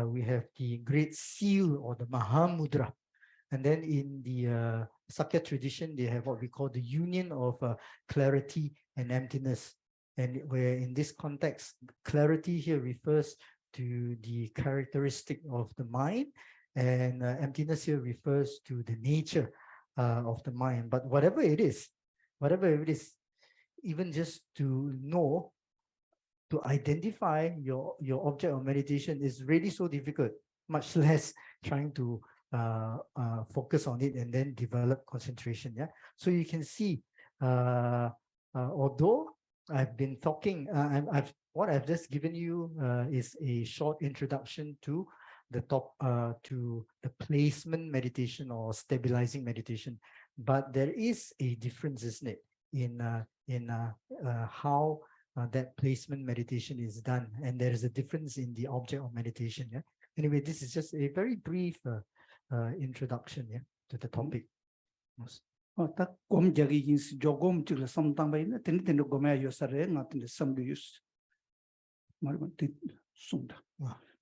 we have the great seal or the Mahamudra. And then in the Sakya tradition, they have what we call the union of clarity and emptiness. And where in this context, clarity here refers to the characteristic of the mind, and emptiness here refers to the nature of the mind. But whatever it is, even just to know, to identify your object of meditation is really so difficult, much less trying to focus on it and then develop concentration. So you can see, although I've been talking, what I've just given you is a short introduction to the placement meditation or stabilizing meditation, but there is a difference, isn't it, in how that placement meditation is done, and there is a difference in the object of meditation. Yeah. Anyway, this is just a very brief introduction, yeah, to the topic. 딱 곰자기 인스 조금 찍을 섬당바이나 တင်းတင်း도 고메 요사레 나틴데 섬규스 말만 띠 숨다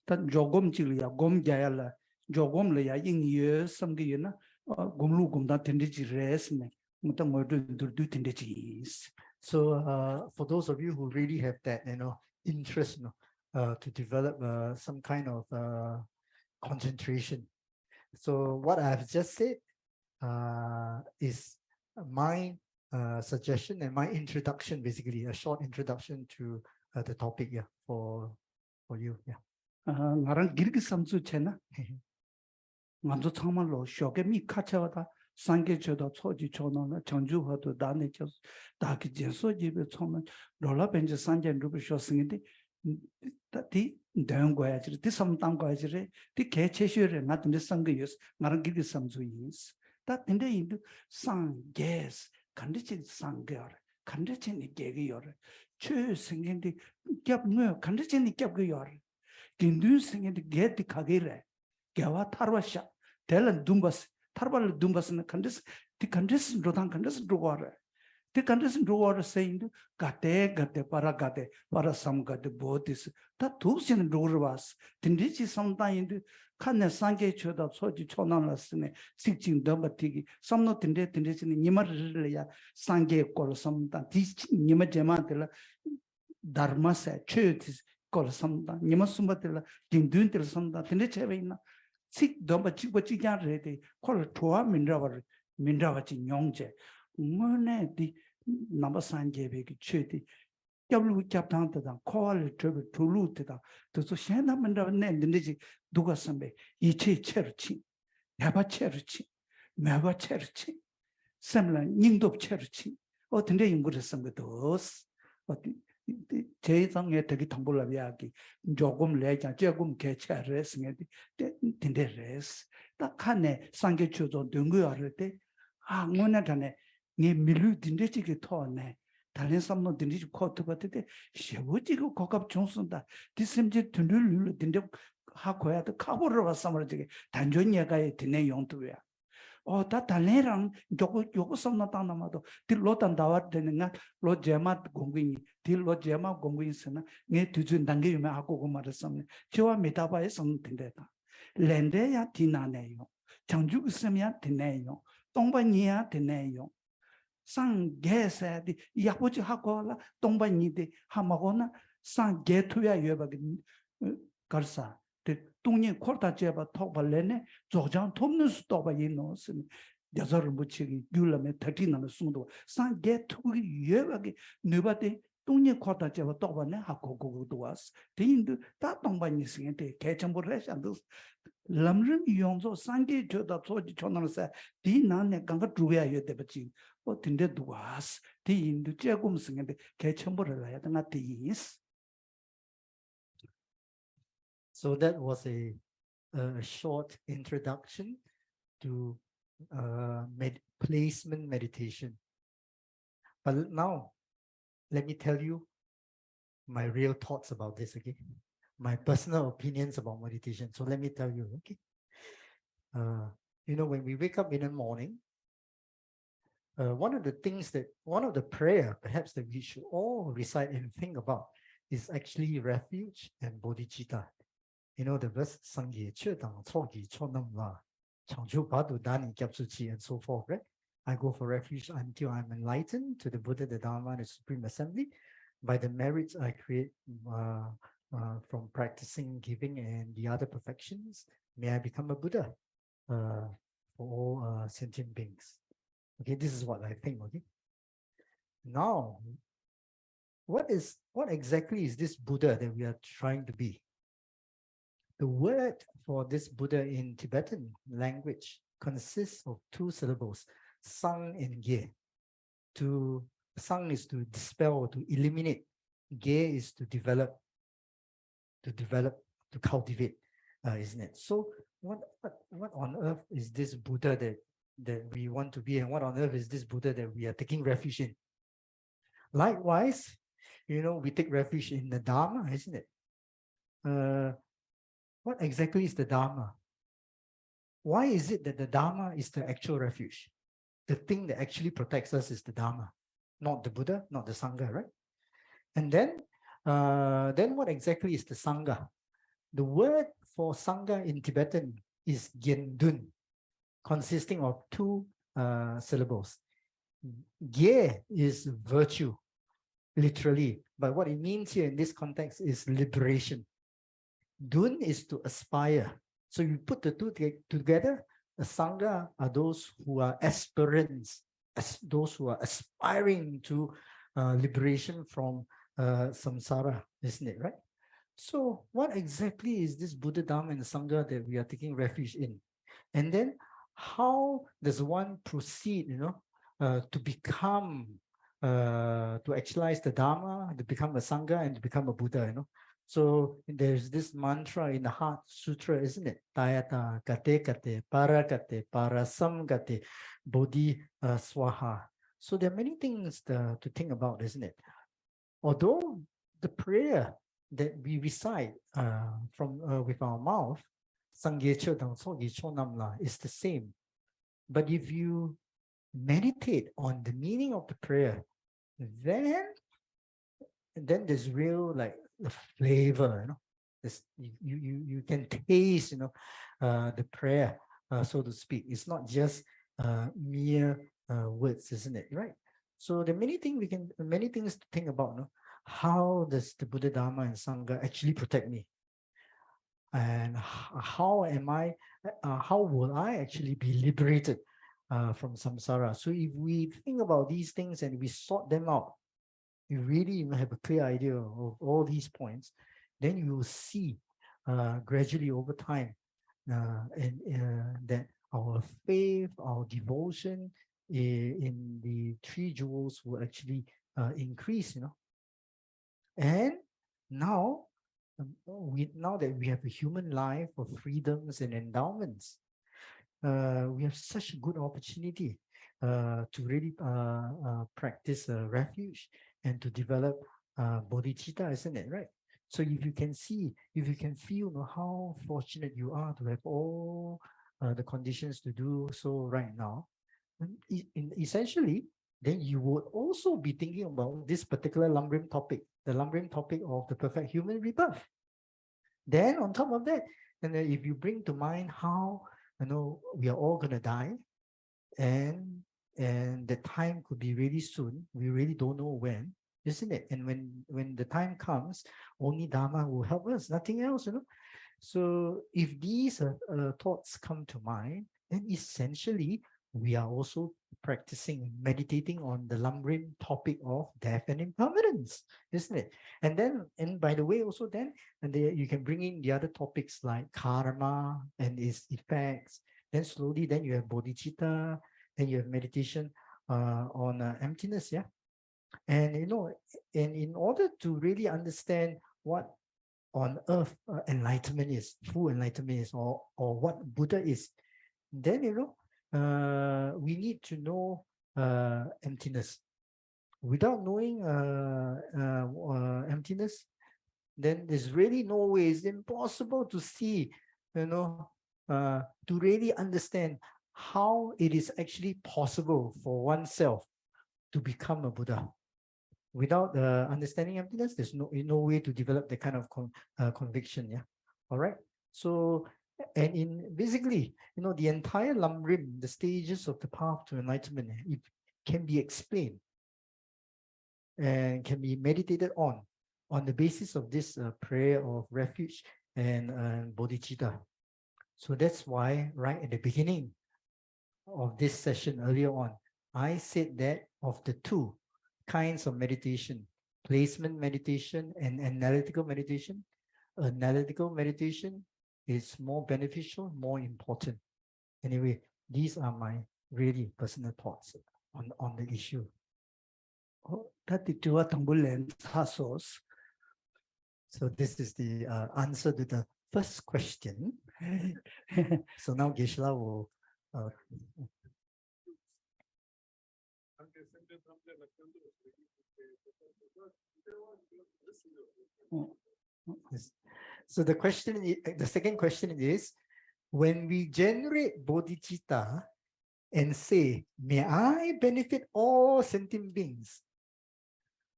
딱 조금 찍을야 곰자야라 조금래야 잉여 섬규나 곰루 곰다 တင်း데지 레스네 무타 모두 두두 တင်း데지. So for those of you who really have that, interest, to develop some kind of concentration. So what I've just said is my suggestion and my introduction, basically a short introduction to the topic, yeah, for you, yeah. 나랑 길게 삼수체나 먼저 정말로 쇼게 미카차다 상계저도 초지 초노나 정주화도 나네죠 다기 제소집에 처음에 롤라벤지 산전 루비쇼 승인데 디 대응과야지 디 섬당과야지 디 개체시를 나한테 상계였어 나랑 길게 삼수이스 다 근데 이 상계스 간디치 상계어 간디치니 개기여 최 생긴데 겹뭐 간디치니 겹기여 긴두 생긴데 개디 가게래 개와 타르와샤 델은 둠바스 타르발 둠바스는 간디스 디 간디스 로당 간디스 로와래 디 간디스 로와래 세인도 가테 para samgate bodis 다 두신 로르바스 딘디지 섬다인데 칸네 상계 쳐다 소지 초나라스네 식진 더버티기 섬노 딘데지니 니마르려야 상계 걸 섬다 디치 니마 제마들 다르마세 최티 걸 섬다 니마 숨바들 딘둔들 섬다 딘데 제베이나 식 더버 치고치자르데 콜 토아 민라바치 용제 뭐네 디 넘버 상계베기 최티 겹루 겹당다다 코알 트르 둘루트다 또서 셴나면다네 닌데지 누가 선배 이체 체르치 야바 체르치 매바 체르치 샘라 닝도 체르치 어떤데 인구를 선배도스 어디 제상에 되게 탐불라비야기 조금 내자 조금 개체레스네 딘데레스 딱 하네 상계 추조 등고 알을 때아 뭐나다네 네 밀루 딘데지게 토네 다른 사람도 딘지 코트 같은데 쉐부지고 고급 중순다 디심지 둔룰 딘데 하고야도 카보를 왔으면지게 단전예가에 드네 용도야 다 달래랑 요거 섬나 땅나마도 딜로단 다와 되는가 로제마 공부이 딜로제마 공부이스나 네 두준 단계 유명 하고 그 말을 섬네 저와 메타바에 섬 된대다 렌데야 디나네요 장주 있으면 되네요 똥반이야 되네요 상계세디 야보지 하고라 동반이데 하마고나 상계투야 여바기 걸사 동네 코르다 제바 톡발레네 조장 톱는 수도 봐 이노스 여자를 붙이기 귤라메 30나는 숨도 상계투기 여바기 너바데 동네 코르다 제바 톡발네 하고고도 왔어 대인도 다 동반이 생인데 개정보를 해산도 람름 용조 상계 저다 소지 초나서 디나네 강가 두야 여대버지 딘데 두와스 디인도 제금 생인데 개정보를 해야 되나 디스. So that was a short introduction to placement meditation. But now, let me tell you my real thoughts about this, okay? My personal opinions about meditation. So let me tell you, okay? When we wake up in the morning, one of the prayer perhaps that we should all recite and think about is actually refuge and bodhicitta. The verse Sangye Chedang Chogi Chonamla Changju Badu Dani Gyapsuchi and so forth, right? I go for refuge until I'm enlightened to the Buddha, the Dharma, and the Supreme Assembly. By the merits I create from practicing giving and the other perfections, may I become a Buddha for all sentient beings. Okay, this is what I think, okay? Now, what exactly is this Buddha that we are trying to be? The word for this Buddha in Tibetan language consists of two syllables, sang and ge. Sang is to dispel, to eliminate. Ge is to develop, to cultivate. isn't it? So what on earth is this Buddha that we want to be, and what on earth is this Buddha that we are taking refuge in? Likewise, we take refuge in the Dharma, isn't it? What exactly is the Dharma? Why is it that the Dharma is the actual refuge? The thing that actually protects us is the Dharma, not the Buddha, not the Sangha, right? And then what exactly is the Sangha? The word for Sangha in Tibetan is Gyendun, consisting of two syllables. Gye is virtue, literally, but what it means here in this context is liberation. Dun is to aspire. So you put the two together, the Sangha are those who are aspirants, those who are aspiring to liberation from samsara, isn't it, right? So what exactly is this Buddha, Dharma, and Sangha that we are taking refuge in? And then how does one proceed, to become, to actualize the Dharma, to become a Sangha, and to become a Buddha, So there's this mantra in the Heart Sutra, isn't it? Tayata kate kate, para kate, parasam kate, bodhi swaha. So there are many things to think about, isn't it? Although the prayer that we recite from with our mouth, Sangye Dang Sogi Chonamla, is the same. But if you meditate on the meaning of the prayer, then there's real like the flavor, you can taste, the prayer, so to speak. It's not just mere words, isn't it? Right? So there are many things to think about. How does the Buddha, Dharma, and Sangha actually protect me? And how will I actually be liberated from samsara? So if we think about these things and we sort them out, you really have a clear idea of all these points, then you will see gradually over time that our faith, our devotion in the three jewels will actually increase, And now that we have a human life of freedoms and endowments, we have such a good opportunity to really practice refuge and to develop bodhicitta, isn't it, right? So if you can feel how fortunate you are to have all the conditions to do so right now, essentially, then you would also be thinking about this particular Lamrim topic, the Lamrim topic of the perfect human rebirth. Then on top of that, and if you bring to mind how we are all gonna die, and the time could be really soon. We really don't know when, isn't it? And when the time comes, only Dharma will help us, nothing else, So if these thoughts come to mind, then essentially we are also practicing, meditating on the Lamrim topic of death and impermanence, isn't it? And by the way, also then, you can bring in the other topics like karma and its effects. Then slowly, then you have bodhicitta, then you have meditation on emptiness, yeah. And and in order to really understand what on earth enlightenment is, full enlightenment is, or what Buddha is, then we need to know emptiness. Without knowing emptiness, then there's really no way. It's impossible to see, to really understand how it is actually possible for oneself to become a Buddha. Without understanding emptiness, there's no way to develop that kind of conviction. Yeah. All right. So, and in basically, the entire Lamrim, the stages of the path to enlightenment, it can be explained and can be meditated on the basis of this prayer of refuge and bodhicitta. So that's why right at the beginning of this session earlier on, I said that of the two kinds of meditation, placement meditation and analytical meditation is more beneficial, more important. Anyway, these are my really personal thoughts on the issue. So this is the answer to the first question. So now Geshe-la will yes. So the the second question is, when we generate bodhicitta and say, may I benefit all sentient beings?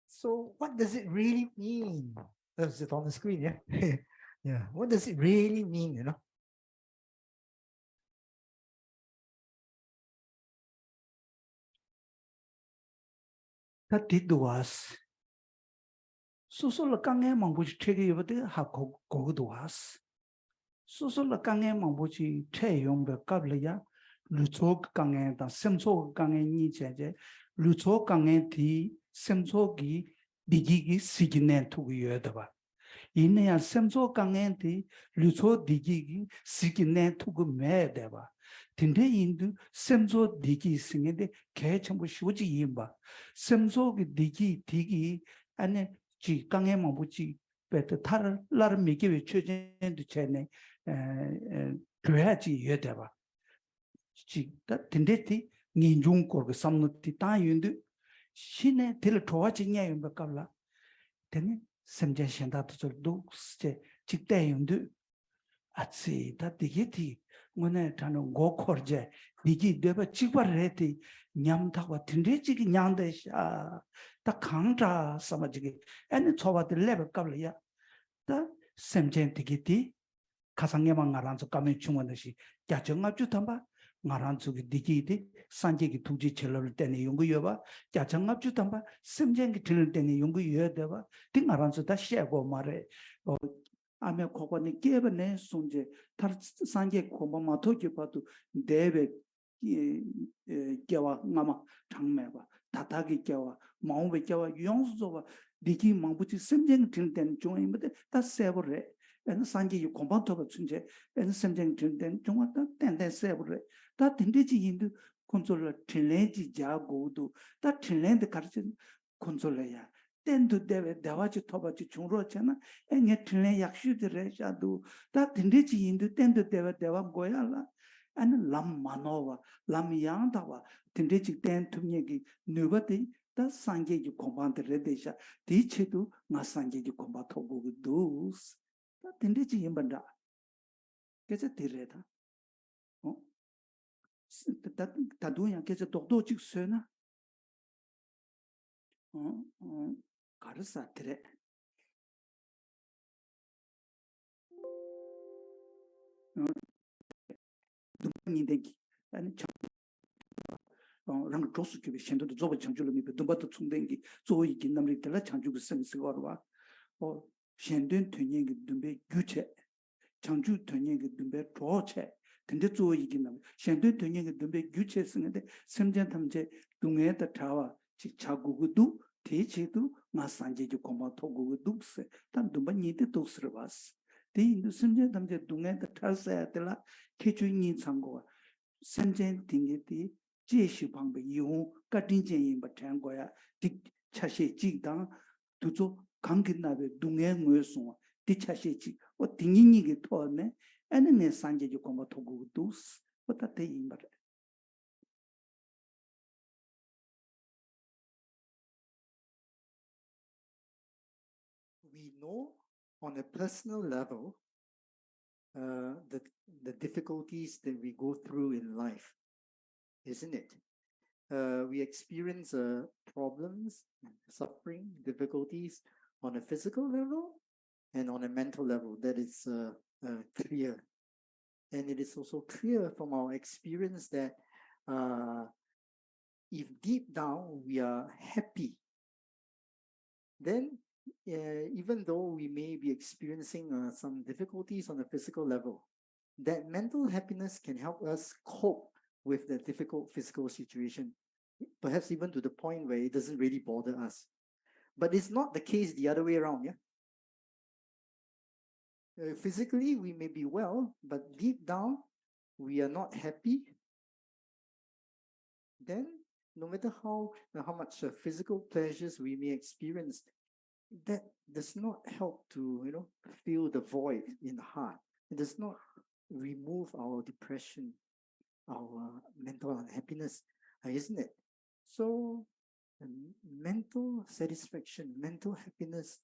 So what does it really mean? That's it on the screen, yeah? Yeah. What does it really mean, you know? That did was. So la kange mambuchi tegi yobade ha go was. So la kange mambuchi te yombe kable ya. Lucho kange da semso kange ni jeje. Lucho kange di semso gi digi gi sigine tugu yodaba. Ine ya semso kange di lucho digi gi sigine tugu me deba. Tinde indu semso digi singede ke chambu shuji yimba. Semso gi digi ane 지 강에 뭐지 베트 타를 나를 미기에 최전도 전에 그래야지 여대봐 지다 딘데티 니중 거그 삼노티 다윤도 신의 들 도와지냐 용 bakabla 되네 semje shenda도 저도 제 직대윤도 아치 다 디게티 오늘 다는 고코르제 니기 되버 직발해티 냠다고 딘데지기 냠데샤 다 강자 삼아지기 애는 초바들 레벨 qabl야 다 semje 디게티 가상에만 알아서 까면 중원듯이 야 정합주 담바 말한쪽이 디기디 산지기 두지 철럴 때는 연구여봐 야 정합주 담바 semjen기 들을 때는 연구여야 돼봐 딩 알아서 다 시하고 말해 아메 고고니 깨버네 손제 다 산지 고마마 도지 봐도 대베 깨와 마마 장매봐 다다기 깨와 마음베 깨와 용수조와 디기 망부지 semjen 들을 때는 중앙인데 다 세버래 엔 산지 공방토가 춘제 엔 semjen 들을 때는 중앙다 땡땡 세버래 다 딘디지 인도 콘솔라 틸레지 자고도 다 틸렌드 가르친 콘솔라야 땐도 대외 대화지 토바지 중로잖아 앵에 틸레 약슈들에 자도 다 딘디지 인도 땐도 대화 뭐야라 아니 람마노와 람양다와 딘디지 땐 tum얘기 누바디 다 상계지 공방들에 대샤 디체도 나 상계지 공방 토고도 다 딘디지 임반다 그래서 디레다 다도야 계속 독도 직서나 가르사 드레 두번이데기 아니 랑 조수급이 신도도 조버 창조를 미베 두번도 총den기 조이긴 남리들라 창조그 생스거와 신된 되니기 dumbe 규체 창조 되니기 dumbe 조체 근데 조이긴 남 신된 되니기 dumbe 규체 쓰는데 semjen 탐제 동에다 타와 직 자국도 대체도 마산제지 고마 토고도 세 단 두번이데 독스르 봤어 대인도 semjen 탐제 동에다 타서야 될라 개주인이 상고와 semjen 딩게디 제시 방법 이용 같은 제인 바탕 거야 딕 차시 직당 두조 강긴나베 동에 모여서 디차시 직 딩잉이게 토네 애는 산제지 고마 토고도 어따 대인 바 we know on a personal level the difficulties that we go through in life, isn't it? We experience problems, suffering, difficulties on a physical level and on a mental level. That is clear. And it is also clear from our experience that if deep down we are happy, then even though we may be experiencing some difficulties on a physical level, that mental happiness can help us cope with the difficult physical situation, perhaps even to the point where it doesn't really bother us. But it's not the case the other way around, yeah? Physically, we may be well, but deep down, we are not happy. Then, no matter how much physical pleasures we may experience, that does not help to, fill the void in the heart. It does not remove our depression, our mental unhappiness, isn't it? So mental satisfaction, mental happiness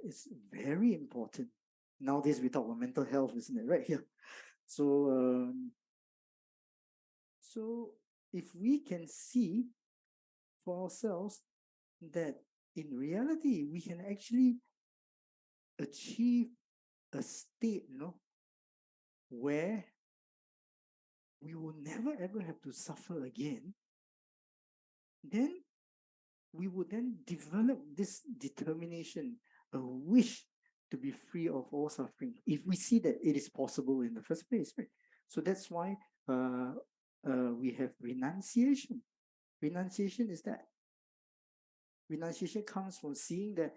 is very important. Nowadays we talk about mental health, isn't it? Right here. So so if we can see for ourselves that in reality we can actually achieve a state, where we will never ever have to suffer again, then we will then develop this determination, a wish to be free of all suffering, if we see that it is possible in the first place, right? So that's why we have renunciation. Renunciation is that. Renunciation comes from seeing that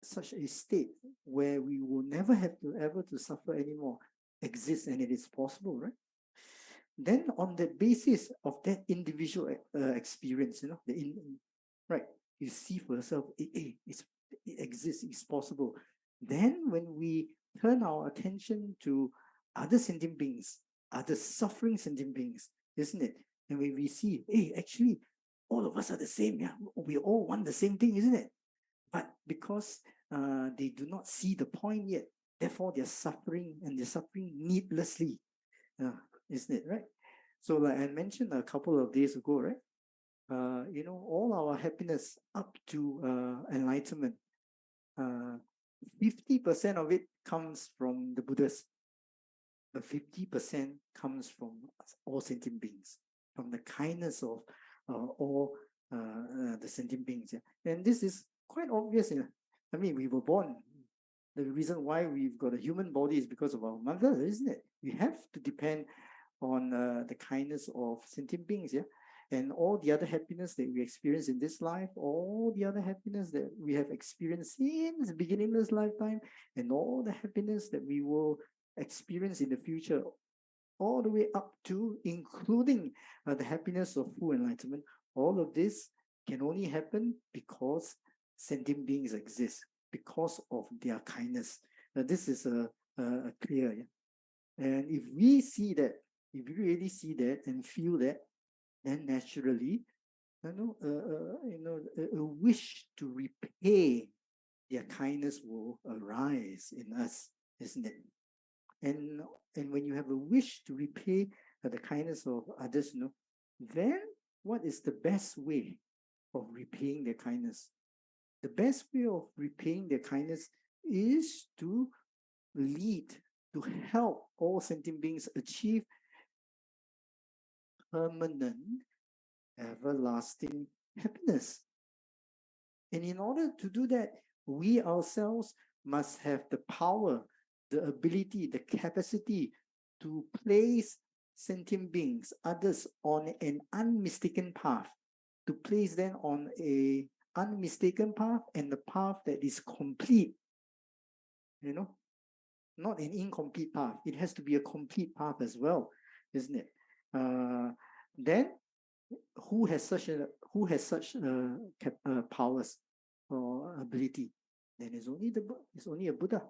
such a state where we will never have to ever to suffer anymore exists, and it is possible, right? Then on the basis of that individual experience, right, you see for yourself, it exists, it's possible. Then when we turn our attention to other sentient beings, other suffering sentient beings, isn't it? And when we see, hey, actually, all of us are the same, yeah, we all want the same thing, isn't it? But because they do not see the point yet, therefore they're suffering, and they're suffering needlessly, isn't it, right? So like I mentioned a couple of days ago, right? All our happiness up to enlightenment, 50% of it comes from the Buddhas, but 50% comes from all sentient beings, from the kindness of all the sentient beings. Yeah? And this is quite obvious. I mean, we were born. The reason why we've got a human body is because of our mother, isn't it? We have to depend on the kindness of sentient beings, yeah? And all the other happiness that we experience in this life, all the other happiness that we have experienced since the beginning of this lifetime, and all the happiness that we will experience in the future, all the way up to, including the happiness of full enlightenment, all of this can only happen because sentient beings exist, because of their kindness. This is clear, yeah? And if we see that, if we really see that and feel that, then naturally, a wish to repay their kindness will arise in us, isn't it? And when you have a wish to repay the kindness of others, then what is the best way of repaying their kindness? The best way of repaying their kindness is to lead, to help all sentient beings achieve permanent, everlasting happiness. And in order to do that, we ourselves must have the power, the ability, the capacity to place sentient beings, others, on an unmistaken path, to place them on a unmistaken path, and the path that is complete, not an incomplete path. It has to be a complete path as well, isn't it? Then who has such powers or ability? Then it's only a Buddha,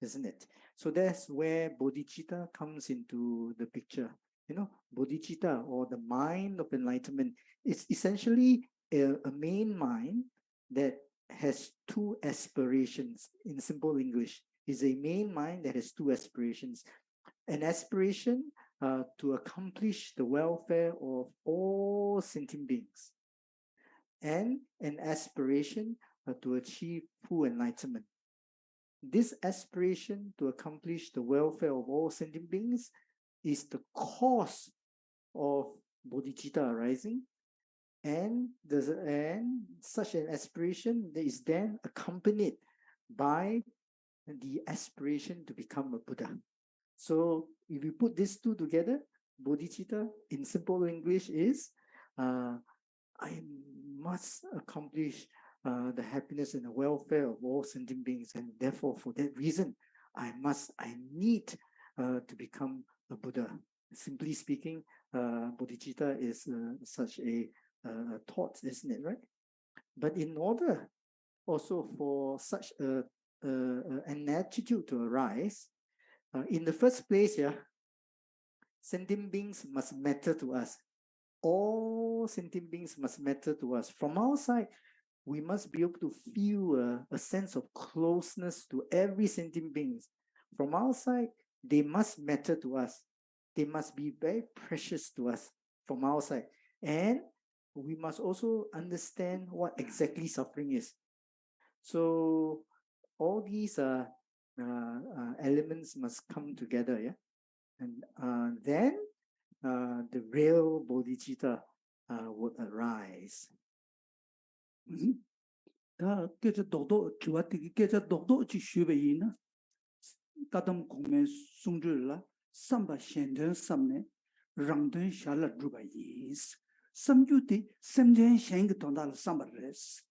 isn't it? So that's where bodhicitta comes into the picture. Bodhicitta, or the mind of enlightenment, is essentially a main mind that has two aspirations. In simple English, is a main mind that has two aspirations. An aspiration to accomplish the welfare of all sentient beings, and an aspiration to achieve full enlightenment. This aspiration to accomplish the welfare of all sentient beings is the cause of bodhicitta arising, and such an aspiration is then accompanied by the aspiration to become a Buddha. So if you put these two together, bodhicitta in simple English is, I must accomplish the happiness and the welfare of all sentient beings, and therefore for that reason, I need to become a Buddha. Simply speaking, bodhicitta is such a thought, isn't it, right? But in order also for such an attitude to arise, In the first place, yeah, sentient beings must matter to us. All sentient beings must matter to us. From our side, we must be able to feel a sense of closeness to every sentient being. From our side, they must matter to us. They must be very precious to us from our side. And we must also understand what exactly suffering is. So all these elements must come together, yeah? And then the real bodhicitta would arise. 다 깨져 도도 주와티기 깨져 도도 지슈베이나 따담 공매 숭줄라 삼바 현전 삼네 랑든 샬라 주바이스 삼주티 샘젠 셴기 돈달 삼바레스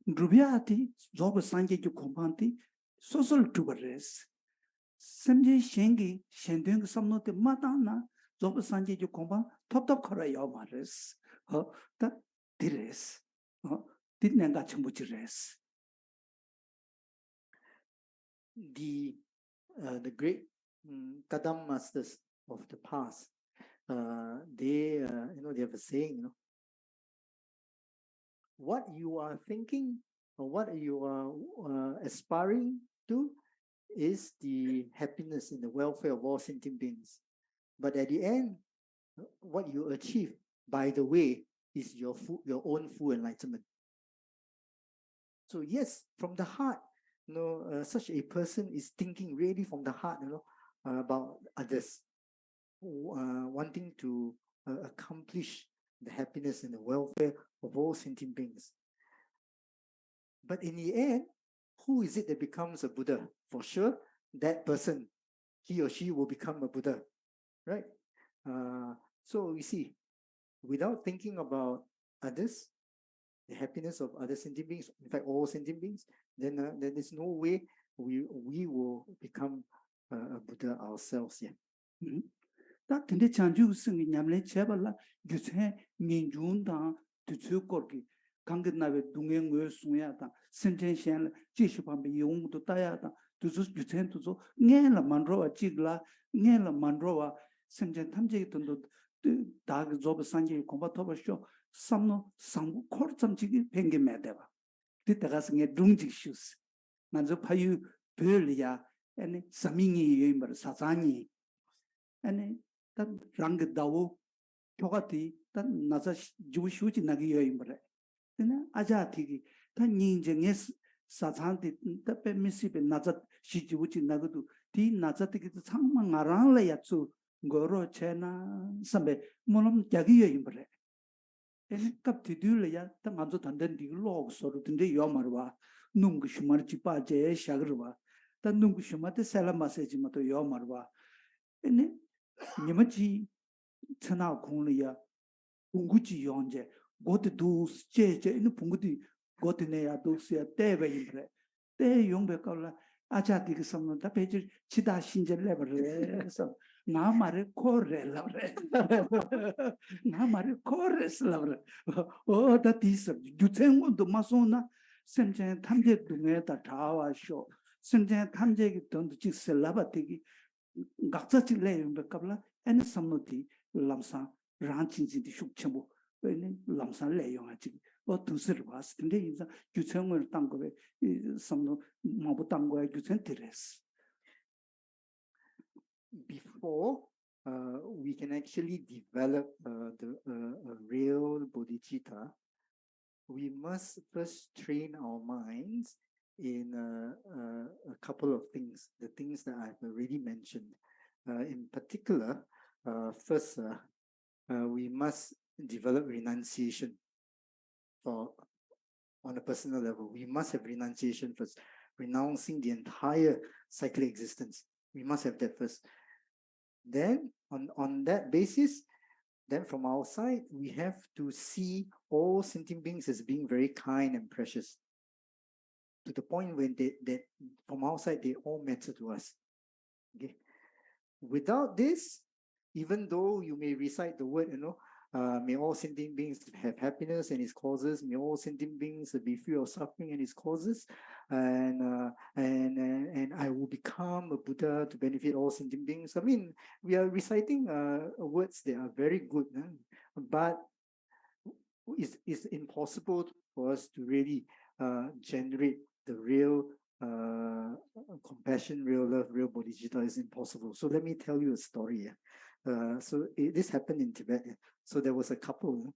루비아티 조브 산게기 콤판티 소설 주바레스 샘젠 셴기 현된 삼노테 마다나 조브 산게기 콤판 톱톱 커라요 마레스 다 디레스 뒷낸가 전부지레스 The great Kadam masters of the past, they they have a saying, what you are thinking or what you are aspiring to is the happiness and the welfare of all sentient beings. But at the end, what you achieve, by the way, is your own full enlightenment. So yes, from the heart, such a person is thinking really from the heart, about others, wanting to accomplish the happiness and the welfare of all sentient beings. But in the end, who is it that becomes a Buddha? For sure, that person, he or she will become a Buddha, right? So you see, without thinking about others, the happiness of other sentient beings, in fact, all sentient beings, then there's no way we will become a Buddha ourselves. Yeah. 다 근데 장주 승이 냠래 제발라 유세 민중당 두추거기 강근나베 동행을 숭야다 선전시엔 지시방비 용도 따야다 두수 유천도서 녜라 만로와 지글라 녜라 만로와 선전 탐지기 돈도 다 조브 산지 공부토버쇼 삼노 상부 코르점지기 뱅게 매대바 뒤다가스게 둥직슈스 만저 파유 별이야 아니 사밍이 예임버 사자니 아니 단 랑다오 교가티 단 나자 주슈지 나기 여임버래 근데 아자티기 단 닌쟁에 사잔티 답에 미시베 나자 시주지 나고도 디 나자티기 상망 아랑래 야츠 고로 체나 삼베 몰음 자기 여임버래 ene kapti dule ya ta manzo tanden di log soru tinde yomarwa nung shumar chipa je shagrwa ta nung shumate sala message mato yomarwa ene nimachi chana khungli ya punguchi yonje gote dus je ene punguti gote ne ya dus ya tebe imre te yongbe kala acha dik samno ta peji chida 신제 level so 나 말을 코레라래 나 말을 코레스라래 다 디스 유생원도 마소나 선전 탐제 동에다 다와쇼 선전 탐제기 돈도 직설라바티기 각자직 내용백qabla 엔 삼노티 람사 란친지디 슉첨부 왜는 람사 내용하지 두스를 봤을 텐데 인자 유생원을 딴 거에 삼노 마부 딴 거에 유생 드레스 Before we can actually develop a real bodhicitta, we must first train our minds in a couple of things, the things that I've already mentioned. In particular, first, we must develop renunciation on a personal level. We must have renunciation first, renouncing the entire cyclic existence. We must have that first. Then, on that basis, then from our side, we have to see all sentient beings as being very kind and precious, to the point when that from our side, they all matter to us. Okay. Without this, even though you may recite the word, May all sentient beings have happiness and its causes. May all sentient beings be free of suffering and its causes. And I will become a Buddha to benefit all sentient beings. I mean, we are reciting words that are very good, but it's impossible for us to really generate the real compassion, real love, real bodhicitta. Is impossible. So let me tell you a story. This happened in Tibet. So there was a couple,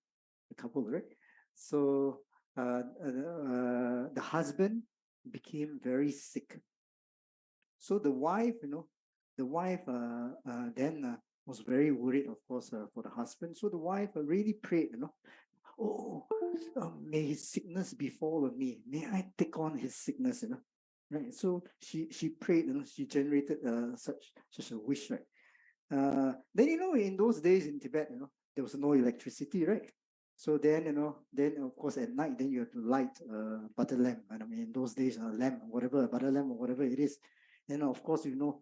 right? So the husband became very sick. So the wife, then was very worried, of course, for the husband. So the wife really prayed, oh, may his sickness befall on me. May I take on his sickness, right? So she prayed, she generated such a wish, right? Then in those days in Tibet, there was no electricity, right? So then then of course at night, then you have to light a butter lamp. And I mean, in those days, a lamp, whatever, a butter lamp or whatever it is. And of course, the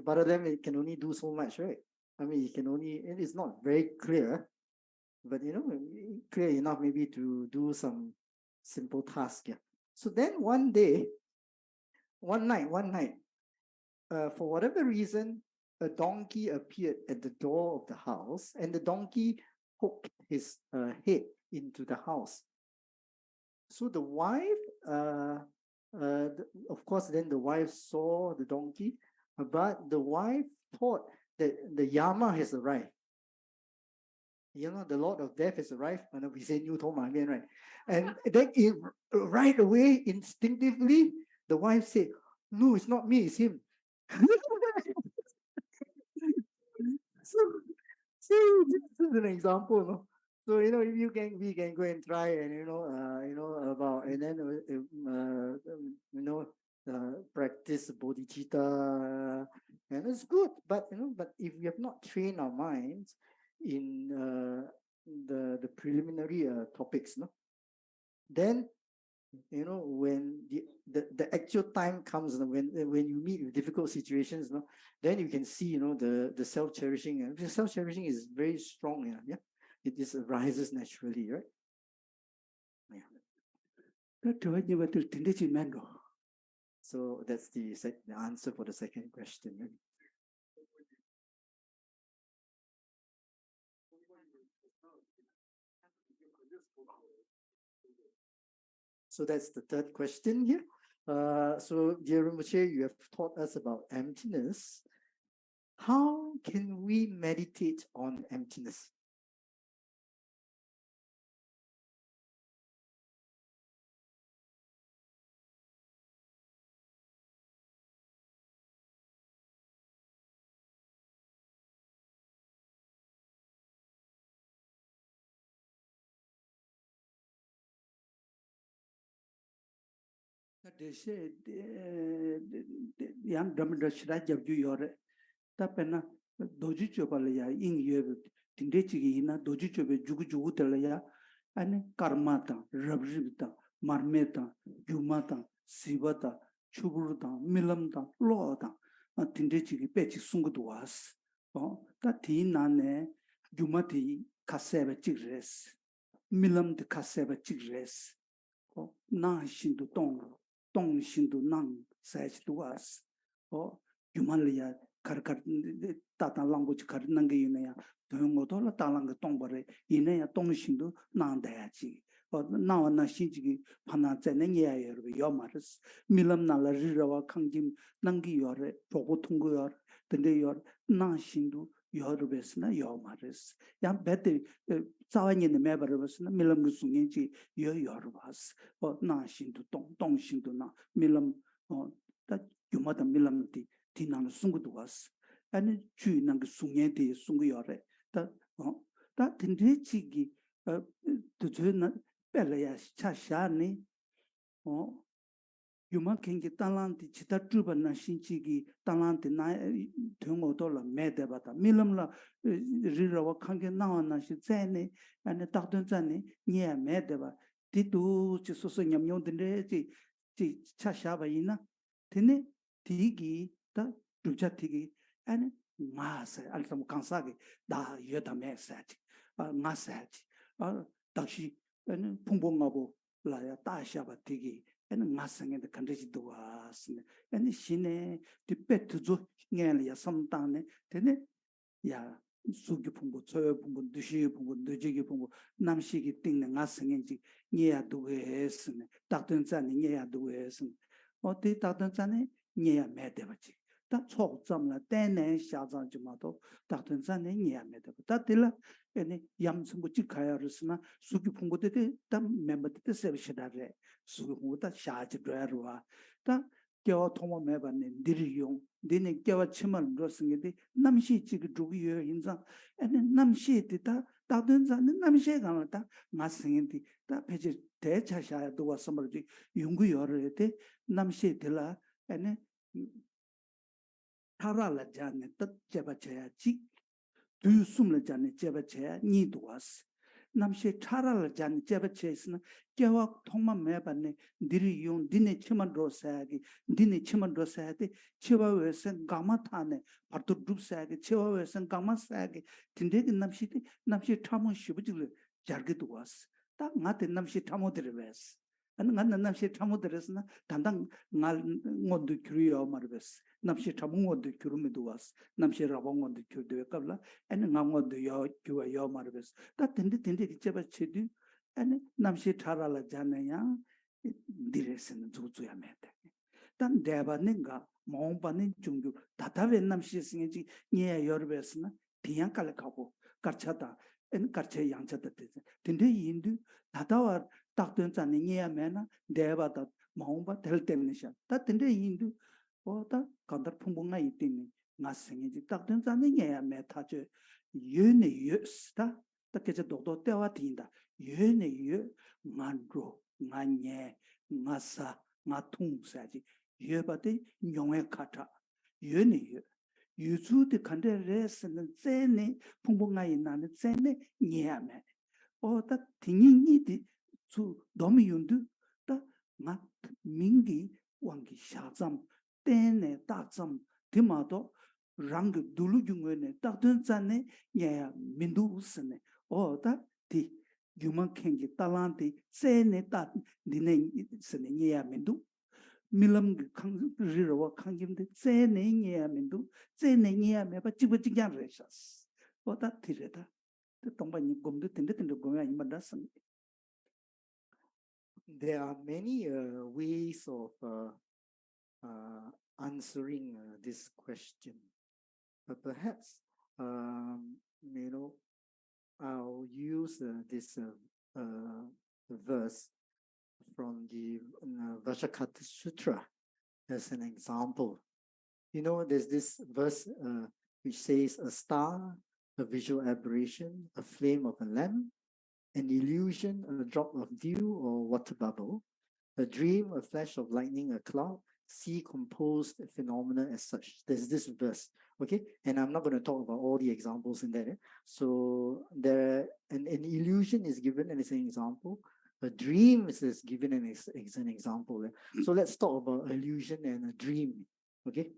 butter lamp, it can only do so much, right? I mean, it is not very clear, but clear enough maybe to do some simple task. Yeah. So then one night, for whatever reason, a donkey appeared at the door of the house, and the donkey poked his head into the house. So the wife, of course, then the wife saw the donkey, but the wife thought that the Yama has arrived. The Lord of Death has arrived. And we say New Toma, right? And then right away, instinctively, the wife said, "No, it's not me, it's him." So this is an example, no? So if we can go and try and about and then practice bodhicitta, and it's good. But but if we have not trained our minds in the preliminary topics, then when the actual time comes, when you meet with difficult situations, then you can see the self-cherishing. Self-cherishing is very strong. Yeah, it just arises naturally, right? So that's the answer for the second question. So that's the third question here. So dear Rinpoche, you have taught us about emptiness. How can we meditate on emptiness? Yang Dhamma Shira Jabju Yore, Tapena, Doji Chopalaya, in Yev, Tindechigina, Doji Chobe, Jugu Telaya, and Karmata, Rabjita, Marmeta, Yumata, Sivata, Chuburuta, Milamta, Lota, Tindechigi, Pechi Sunguduas, Tatinane, Yumati, Kaseva Chigres, Milam the Kaseva Chigres, Na Shindu Tong Shindu Nang Sach to us, or Humalia Karkar Tata language Karnanga Unea, Tungotola Talanga Tombare, Inea Tong Shindu Nan Dachi, or now na Shinji Panazania Yomaris, Milam Nala Rirawa Kangim Nangi Yore, Pogotungu, the day your Na Shindu. Yorbesna Yomaris. Yam better Sawan in the Mabarabas, Milam Sungi, Yorbas, or Na Shindu Tong Shindu Na, Milam, or that you mother Milam Tinan Sunguduas, and Chu Nang Sungeti Sunguyore, that in Richigi to turn Belayas Chashani, or Yuma can get talanti, Chita Truba Nashinchigi, talanti, Tungotola, Medebata, Milamla, Rirawa Kangi Nawana, Shizane, and the Tartan Zane, near Medeba, Titu, Chisosanyam Yondre, Chashavaina, Tene, Tigi, the Rujatigi, and nga sa al tam kansa ge da ye da me sa chi nga sa chi da shi pung bong nga bo la ya da sha ba ti gi nga sa nge de kan de ji do wa sne shi ne ti pe tu zo nge le ya sam ta ne de ne 야 수기 풍부 저요 풍부 두시 풍부 늦지기 풍부 남시기 띵네 나승인지 니야 두에스네 딱든 잔이 니야 두에스 어디 딱든 잔에 니야 매대버지 다 초점라 때내 샤장지마도 딱든 잔에 니야 매대버 다들라 에네 ям승부 직가야르스나 수기 풍부데 다 멤버데 서비스다래 수기 풍부다 샤지드라와 다 겨 통모 매반네 니리용 니네 겨 치만 로승게데 남시 지그 두기여 인자 에네 남시 디다 다든자는 남시에 가면다 마승인디 다 페지 대차샤야 도와 섬을지 용구여르데 남시 들라 에네 타라라 잔네 뜻 제바쳐야 지 두숨을 잔네 제바쳐야 니도와스 남시 차라를 잔 제바쳐스는 겨와 통만 매반네 니리용 니네 치만 로사기 니네 치만 로사데 치와웨선 가마타네 바투 룹사기 치와웨선 가마사기 딘데기 남시 참은 쉬부지를 잘게도 왔어 딱 나한테 남시 참어들베스 안 나는 남시 참어들었으나 단단 날 모두 규리어 말베스 남시 참은 모두 규르미도 왔어 남시 라봉 모두 규르되 갑라 안 나모도 여 규어 여 말베스 다 딘데 제바치디 안 남시 차라라 자네야 디레스는 조조야 매다 단 대바는가 마음바는 중교 다다베 남시 승이지 니야 여르베스나 디양깔 가고 가차다 엔 가체 양차다 되지 근데 인도 다다와 딱든 자네 니야 매나 대바다 마음바 될 때문이야 다 근데 인도 어다 간다 풍봉나 있더니 나승이지 딱든 자네 니야 매타죠 윤이 유스다 딱게저 도도 때와 딘다 윤이 유 만로 만예 마사 마통사지 예바데 용의 카타 윤이 유주의 간데레스는 쟤네 풍봉아이 나는 쟤네 니야매 어다 딩이니디 주 너무 윤두 다나 민기 왕기 샤잠 때네 다점 디마도 랑그 둘루중외네 딱든 짠네 야야 민두스네 어다 디 유만 캥기 탈란티 쟤네 다 니네 스네 니야 민두 밀럼 강리로와 강김데 쟤네니야면도 쟤네니야메바 지부지간레샤스 어다 티레다 동반이 곰도 텐데 고야 이만다선 There are many ways of answering this question, but perhaps I'll use this verse from the Vajrakata Sutra as an example. There's this verse which says a star, a visual aberration, a flame of a lamp, an illusion, a drop of dew or water bubble, a dream, a flash of lightning, a cloud, see composed phenomena as such. There's this verse, okay? And I'm not going to talk about all the examples in there. So an illusion is given as an example. A dream is given as an example. So let's talk about illusion and a dream, okay?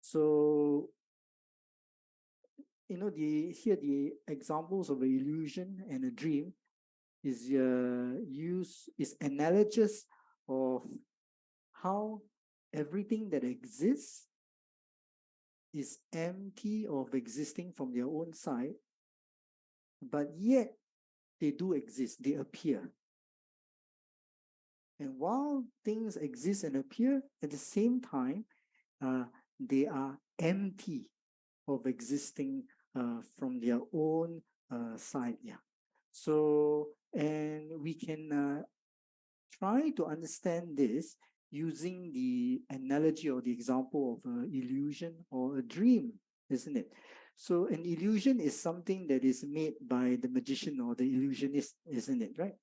So, the examples of an illusion and a dream is analogous of how everything that exists is empty of existing from their own side, but yet they do exist, they appear. And while things exist and appear, at the same time, they are empty of existing from their own side. Yeah. So, and we can try to understand this using the analogy or the example of an illusion or a dream, isn't it? So an illusion is something that is made by the magician or the illusionist, isn't it, right?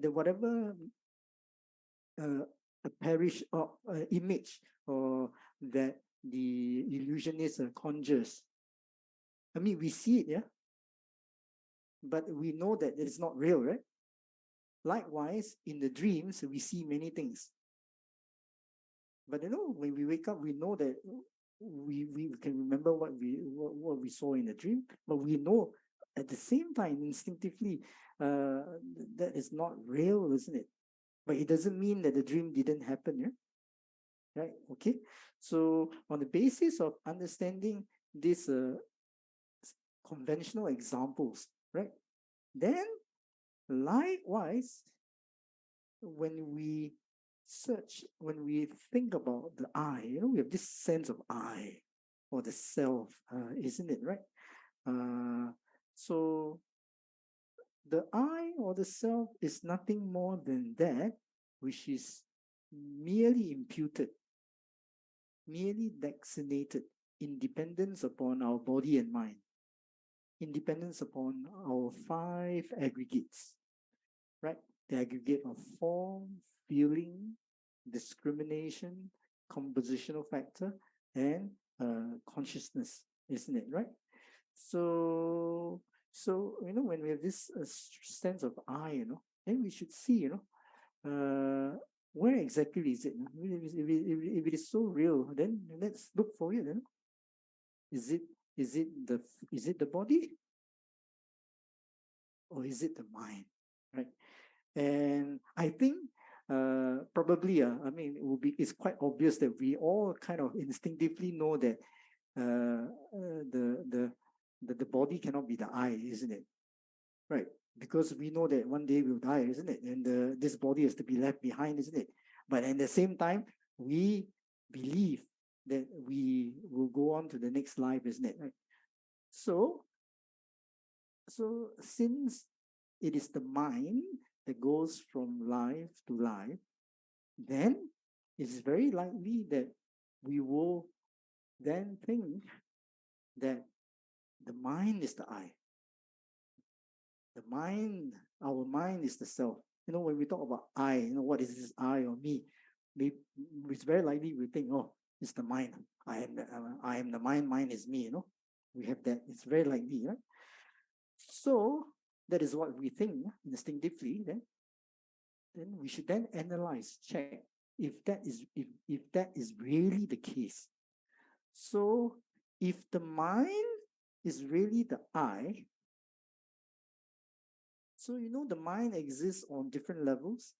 Whatever a perish or image or that the illusionist conjures. I mean, we see it, yeah, but we know that it's not real, right? Likewise, in the dreams, we see many things. But when we wake up, we know that we can remember what we saw in the dream, but we know at the same time instinctively that is not real, isn't it? But it doesn't mean that the dream didn't happen, yeah? Right? Okay. So on the basis of understanding these conventional examples, right? Then likewise, when we think about the I, we have this sense of I or the self, isn't it, right? So the I or the self is nothing more than that which is merely imputed, merely designated, independence upon our body and mind, independence upon our 5 aggregates, right? The aggregate of form, feeling, discrimination, compositional factor, and consciousness, isn't it, right? So when we have this sense of I, then we should see, where exactly is it? If it is so real, then let's look for it. Is it the body, or is it the mind, right? And I think probably, it's quite obvious that we all kind of instinctively know that the body cannot be the I, isn't it? Right? Because we know that one day we'll die, isn't it? And this body has to be left behind, isn't it? But at the same time, we believe that we will go on to the next life, isn't it? Right? So since it is the mind that goes from life to life, then it's very likely that we will then think that the mind is the I. Our mind is the self. When we talk about I, what is this I or me? It's very likely we think, oh, it's the mind. I am the mind. Mind is me. We have that. It's very likely, right? So that is what we think instinctively. Then we should then analyze, check if that is really the case. So if the mind is really the I, so the mind exists on different levels.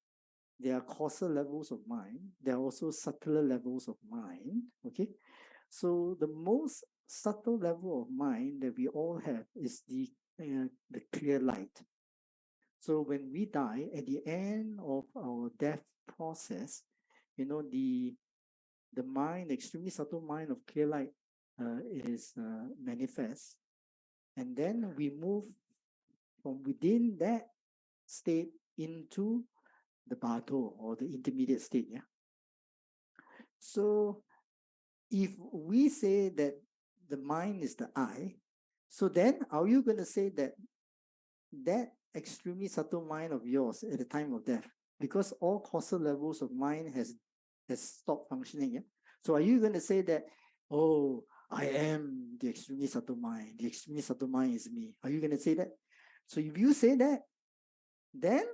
There are coarser levels of mind. There are also subtler levels of mind. Okay, so the most subtle level of mind that we all have is the clear light. So when we die, at the end of our death process, the mind, the extremely subtle mind of clear light is manifest. And then we move from within that state into the Bhato, or the intermediate state. Yeah. So if we say that the mind is the I, so then are you going to say that extremely subtle mind of yours at the time of death, because all causal levels of mind has stopped functioning? Yeah. So are you going to say that, oh, I am the extremely subtle mind. The extremely subtle mind is me. Are you going to say that? So if you say that, then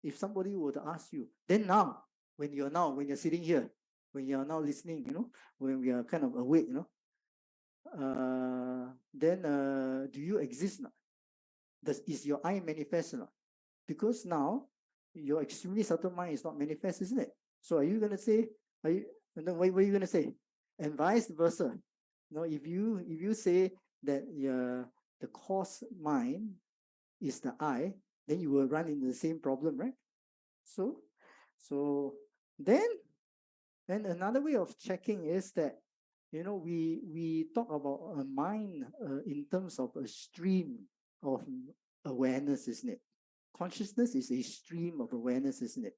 if somebody were to ask you, then now, when you're sitting here, when you're now listening, when we are kind of awake, then do you exist now? Is your I manifest or not? Because now your extremely subtle mind is not manifest, isn't it? So are you going to say, what are you going to say? And vice versa. If you say that the cause mind is the I, then you will run into the same problem, right? So then another way of checking is that we talk about a mind in terms of a stream of awareness, isn't it? Consciousness is a stream of awareness, isn't it?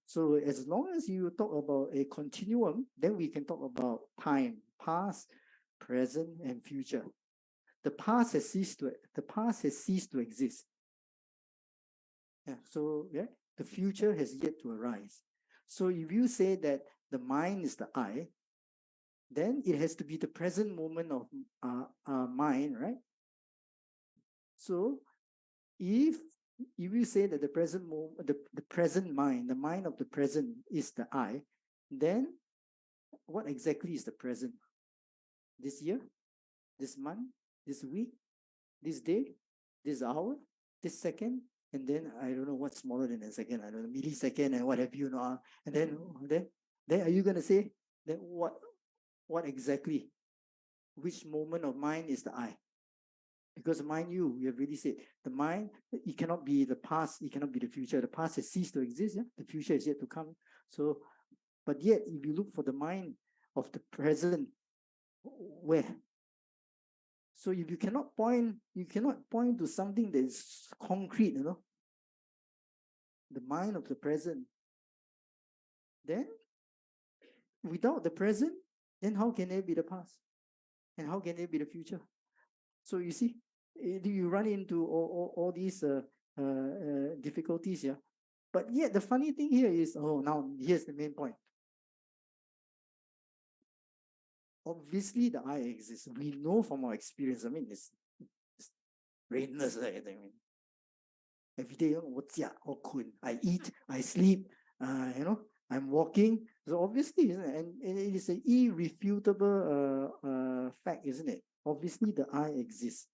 So as long as you talk about a continuum, then we can talk about time, past, present, and future. The past has ceased to exist. Yeah, so the future has yet to arise. So if you say that the mind is the I, then it has to be the present moment of mind, right? So if you say that the present moment, the present mind, the mind of the present is the I, then what exactly is the present? This year, this month, this week, this day, this hour, this second, and then I don't know what's smaller than a second. I don't know, millisecond and what have you, and then are you gonna say that what exactly? Which moment of mind is the I? Because mind you, we have really said the mind, it cannot be the past, it cannot be the future. The past has ceased to exist, yeah? The future is yet to come. So, but yet, if you look for the mind of the present, where? So if you cannot point to something that is concrete, the mind of the present, then without the present, then how can there be the past? And how can there be the future? So you see, you run into all these difficulties here. But yet the funny thing here is, now here's the main point. Obviously the I exists. We know from our experience. I mean, it's brainless, right? I mean, every day, I eat, I sleep, I'm walking. So obviously, and it is an irrefutable fact, isn't it? Obviously, the I exists.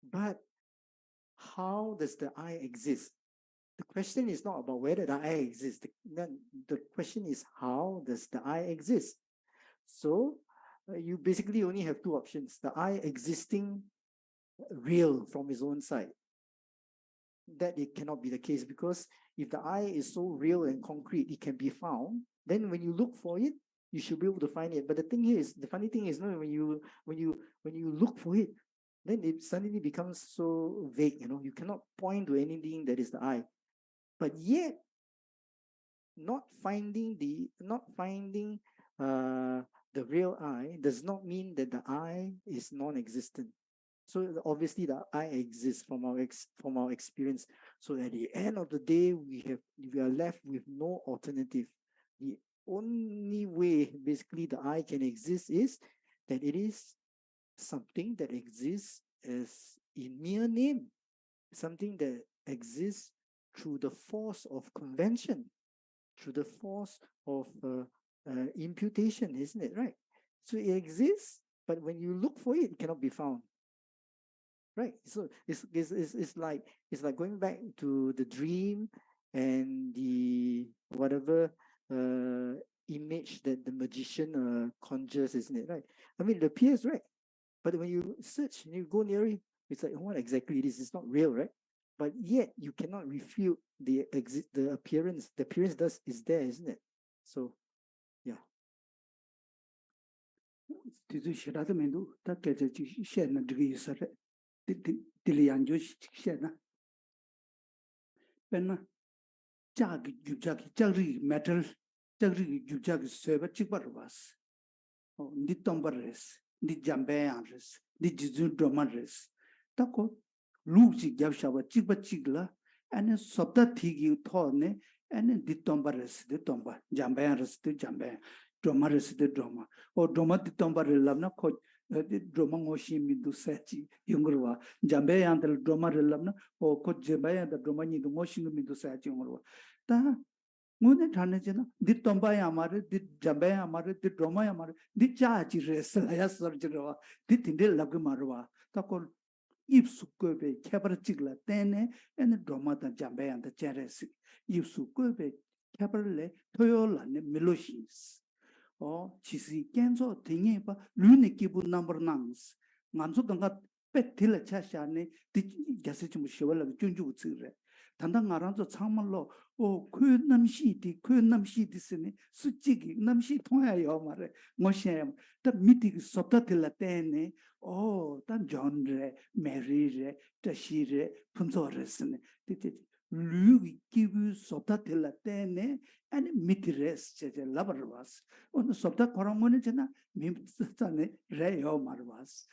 But how does the I exist? The question is not about whether the I exists. The question is, how does the I exist? So you basically only have two options. The I existing real from his own side. That it cannot be the case, because if the I is so real and concrete, it can be found, then when you look for it, you should be able to find it. But the funny thing is, when you look for it, then it suddenly becomes so vague. You cannot point to anything that is the I. But yet, not finding the real I does not mean that the I is non-existent. So obviously the I exists from our experience. So at the end of the day, we are left with no alternative. The only way basically the I can exist is that it is something that exists as in mere name, something that exists through the force of convention, through the force of imputation, isn't it, right? So it exists, but when you look for it, it cannot be found. Right. So it's like going back to the dream and the whatever image that the magician conjures, isn't it? Right. I mean, it appears, right? But when you search and you go near it, it's like, what exactly it is? It's not real, right? But yet you cannot refute the appearance. The appearance is there, isn't it? So, yeah. 这就写他的名度，他给这就写了这个意思的，这里研究写呢，本呢，价格就价格 metal， 价格就价格设备几百万是，你东北人是，你江北人是，你就是东北人是，他说路是要啥吧，几百几了，俺说的提起头呢，俺你东北人是的东北，江北人是的江北。drama reside drama or drama di tombare lamna ko drama ngoshi mi du sachi yungurwa jambe yandel drama lamna o ko jeba yanda drama ni du ngoshi mi du sachi yungurwa ta ngone thane jena di tomba amare di jambe amare di drama amare di chachi resla ya sorjirwa di tinde labge marwa ta ko ipsu kobe khabar chigla tene en drama ta jambe yanda cheresi ipsu kobe khabar le toyola ne meloshis chỉ sĩ kiến cho thế nhé ba lũ này kêu number nines ngắm số đồng cái bet thì là cha cha này thì giả sử chúng mình là chuyên chú chữ rồi thằng ta ngã ra cho sáng mà lo khuyên nam sĩ thì xin này sự chỉ cái nam sĩ thông hay ở mà rồi ngồi xem ta mít cái sắp tới thì là tên này ta John rồi Mary rồi Tashi rồi Punzo rồi xin này thì lũ kêu sắp tới thì là tên này anh mitires 제제 라버was 오늘 sobda 거랑문에 제나 민자네 레요 말was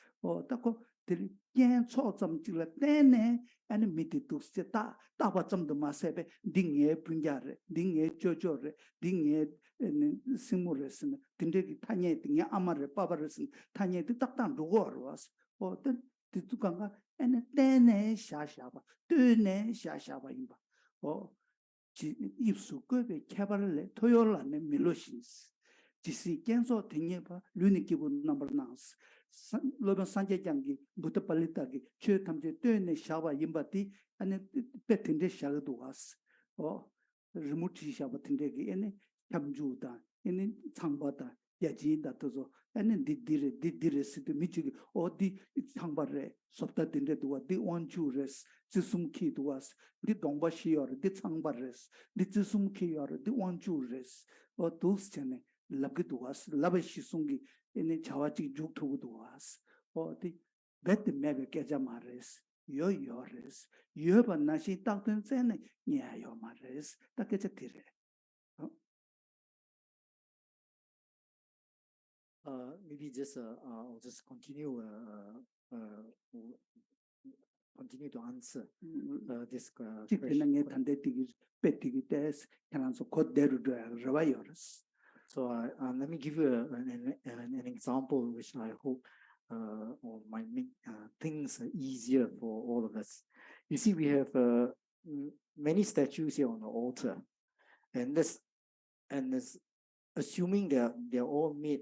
딱고 들 깬 초점 찍을 때네 아니 미티뚝스 다 따바점도 마세베 딩에 분자레 딩에 조조레 딩에 스무레스네 딩데기 타녀 딩에 아마레 빠바레스 타녀 딱딱 누구어was 어떤 뒤뚜강가 아니 때네 샤샤바 뜨네 샤샤바 임바 입수 그게 개발을 토요일에 밀로신스 지시 겐소 등예바 루니 기분 넘버 나스 로번 산제장기 부터 빨리다기 최 탐제 되네 샤바 임바티 아니 베텐데 샤도 와스 리모트 샤바 텐데기 에네 탐주다 에네 창바다 야지다 도zo 아니 디디레 시도 미치기 어디 창바레 섭다 텐데 도와 디 원주레스 지숨키 도와스 디 동바시어 디 창바레스 디 지숨키어 디 원주레스 도스잖아 labgiduas labashi sungi ene chawachi juktuguduas odi bet mega kejamares yo yores yo banashi takten zene nya yo mares takechetire Maybe just I'll just continue to answer this tiknange question. tande tigi petigi tes kananso kodderu rawayores. So let me give you an example which I hope or might make things easier for all of us. You see, we have many statues here on the altar, and this assuming they're all made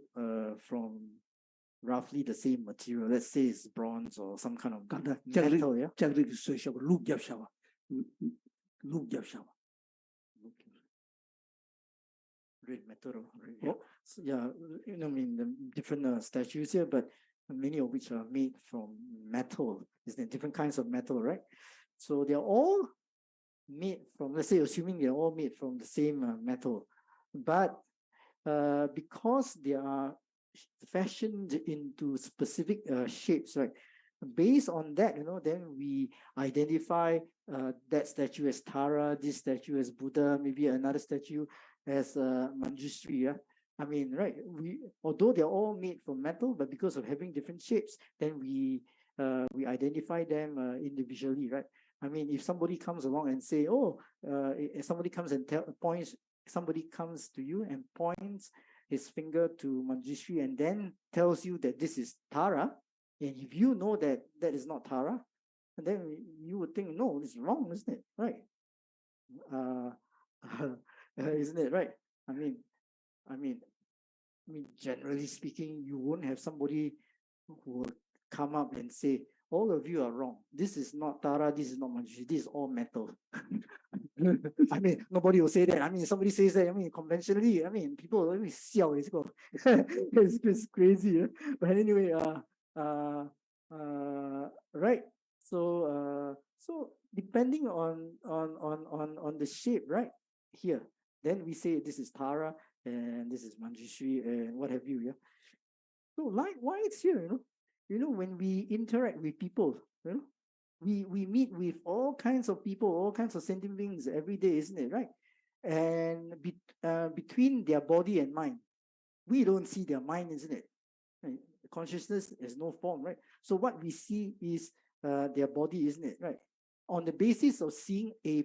from roughly the same material. Let's say it's bronze or some kind of metal. Yeah. Red metal, right? Yeah. So, yeah, I mean the different statues here, but many of which are made from metal. Is there different kinds of metal, right? So they're all made from, let's say, assuming they're all made from the same metal, but because they are fashioned into specific shapes, right? Based on that, then we identify that statue as Tara, this statue as Buddha, maybe another statue as Manjushri. Yeah? I mean, right? Although they're all made from metal, but because of having different shapes, then we identify them individually, right? I mean, if somebody comes along and say, if somebody comes and somebody comes to you and points his finger to Manjushri and then tells you that this is Tara, and if you know that that is not Tara, then you would think, no, it's wrong, isn't it? Right? Isn't it right? I mean, generally speaking, you won't have somebody who will come up and say, all of you are wrong. This is not Tara, this is not Manjushri, this is all metal. I mean, nobody will say that. I mean, somebody says that, conventionally, people always siao, it's crazy. Yeah? But anyway, right. So depending on the shape, right, here, then we say this is Tara and this is Manjushri and what have you. Yeah. So likewise here, when we interact with people, we meet with all kinds of people, all kinds of sentient beings every day, isn't it, right? And between their body and mind, we don't see their mind, isn't it? Right? Consciousness has no form, right? So what we see is their body, isn't it, right? On the basis of seeing a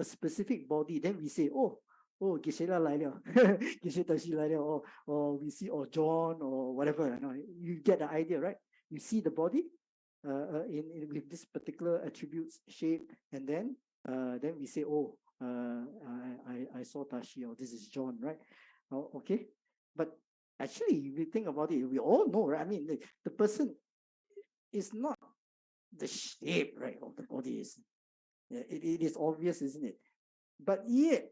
specific body, then we say, Gisela 来了, Gisela 来了, or we see, John, or whatever. You get the idea, right? You see the body with this particular attributes, shape, and then we say, I saw Tashi, or this is John, right? Okay, but actually, if we think about it, we all know, right? I mean, the person is not the shape, right, of the body. It is obvious, isn't it? But yet,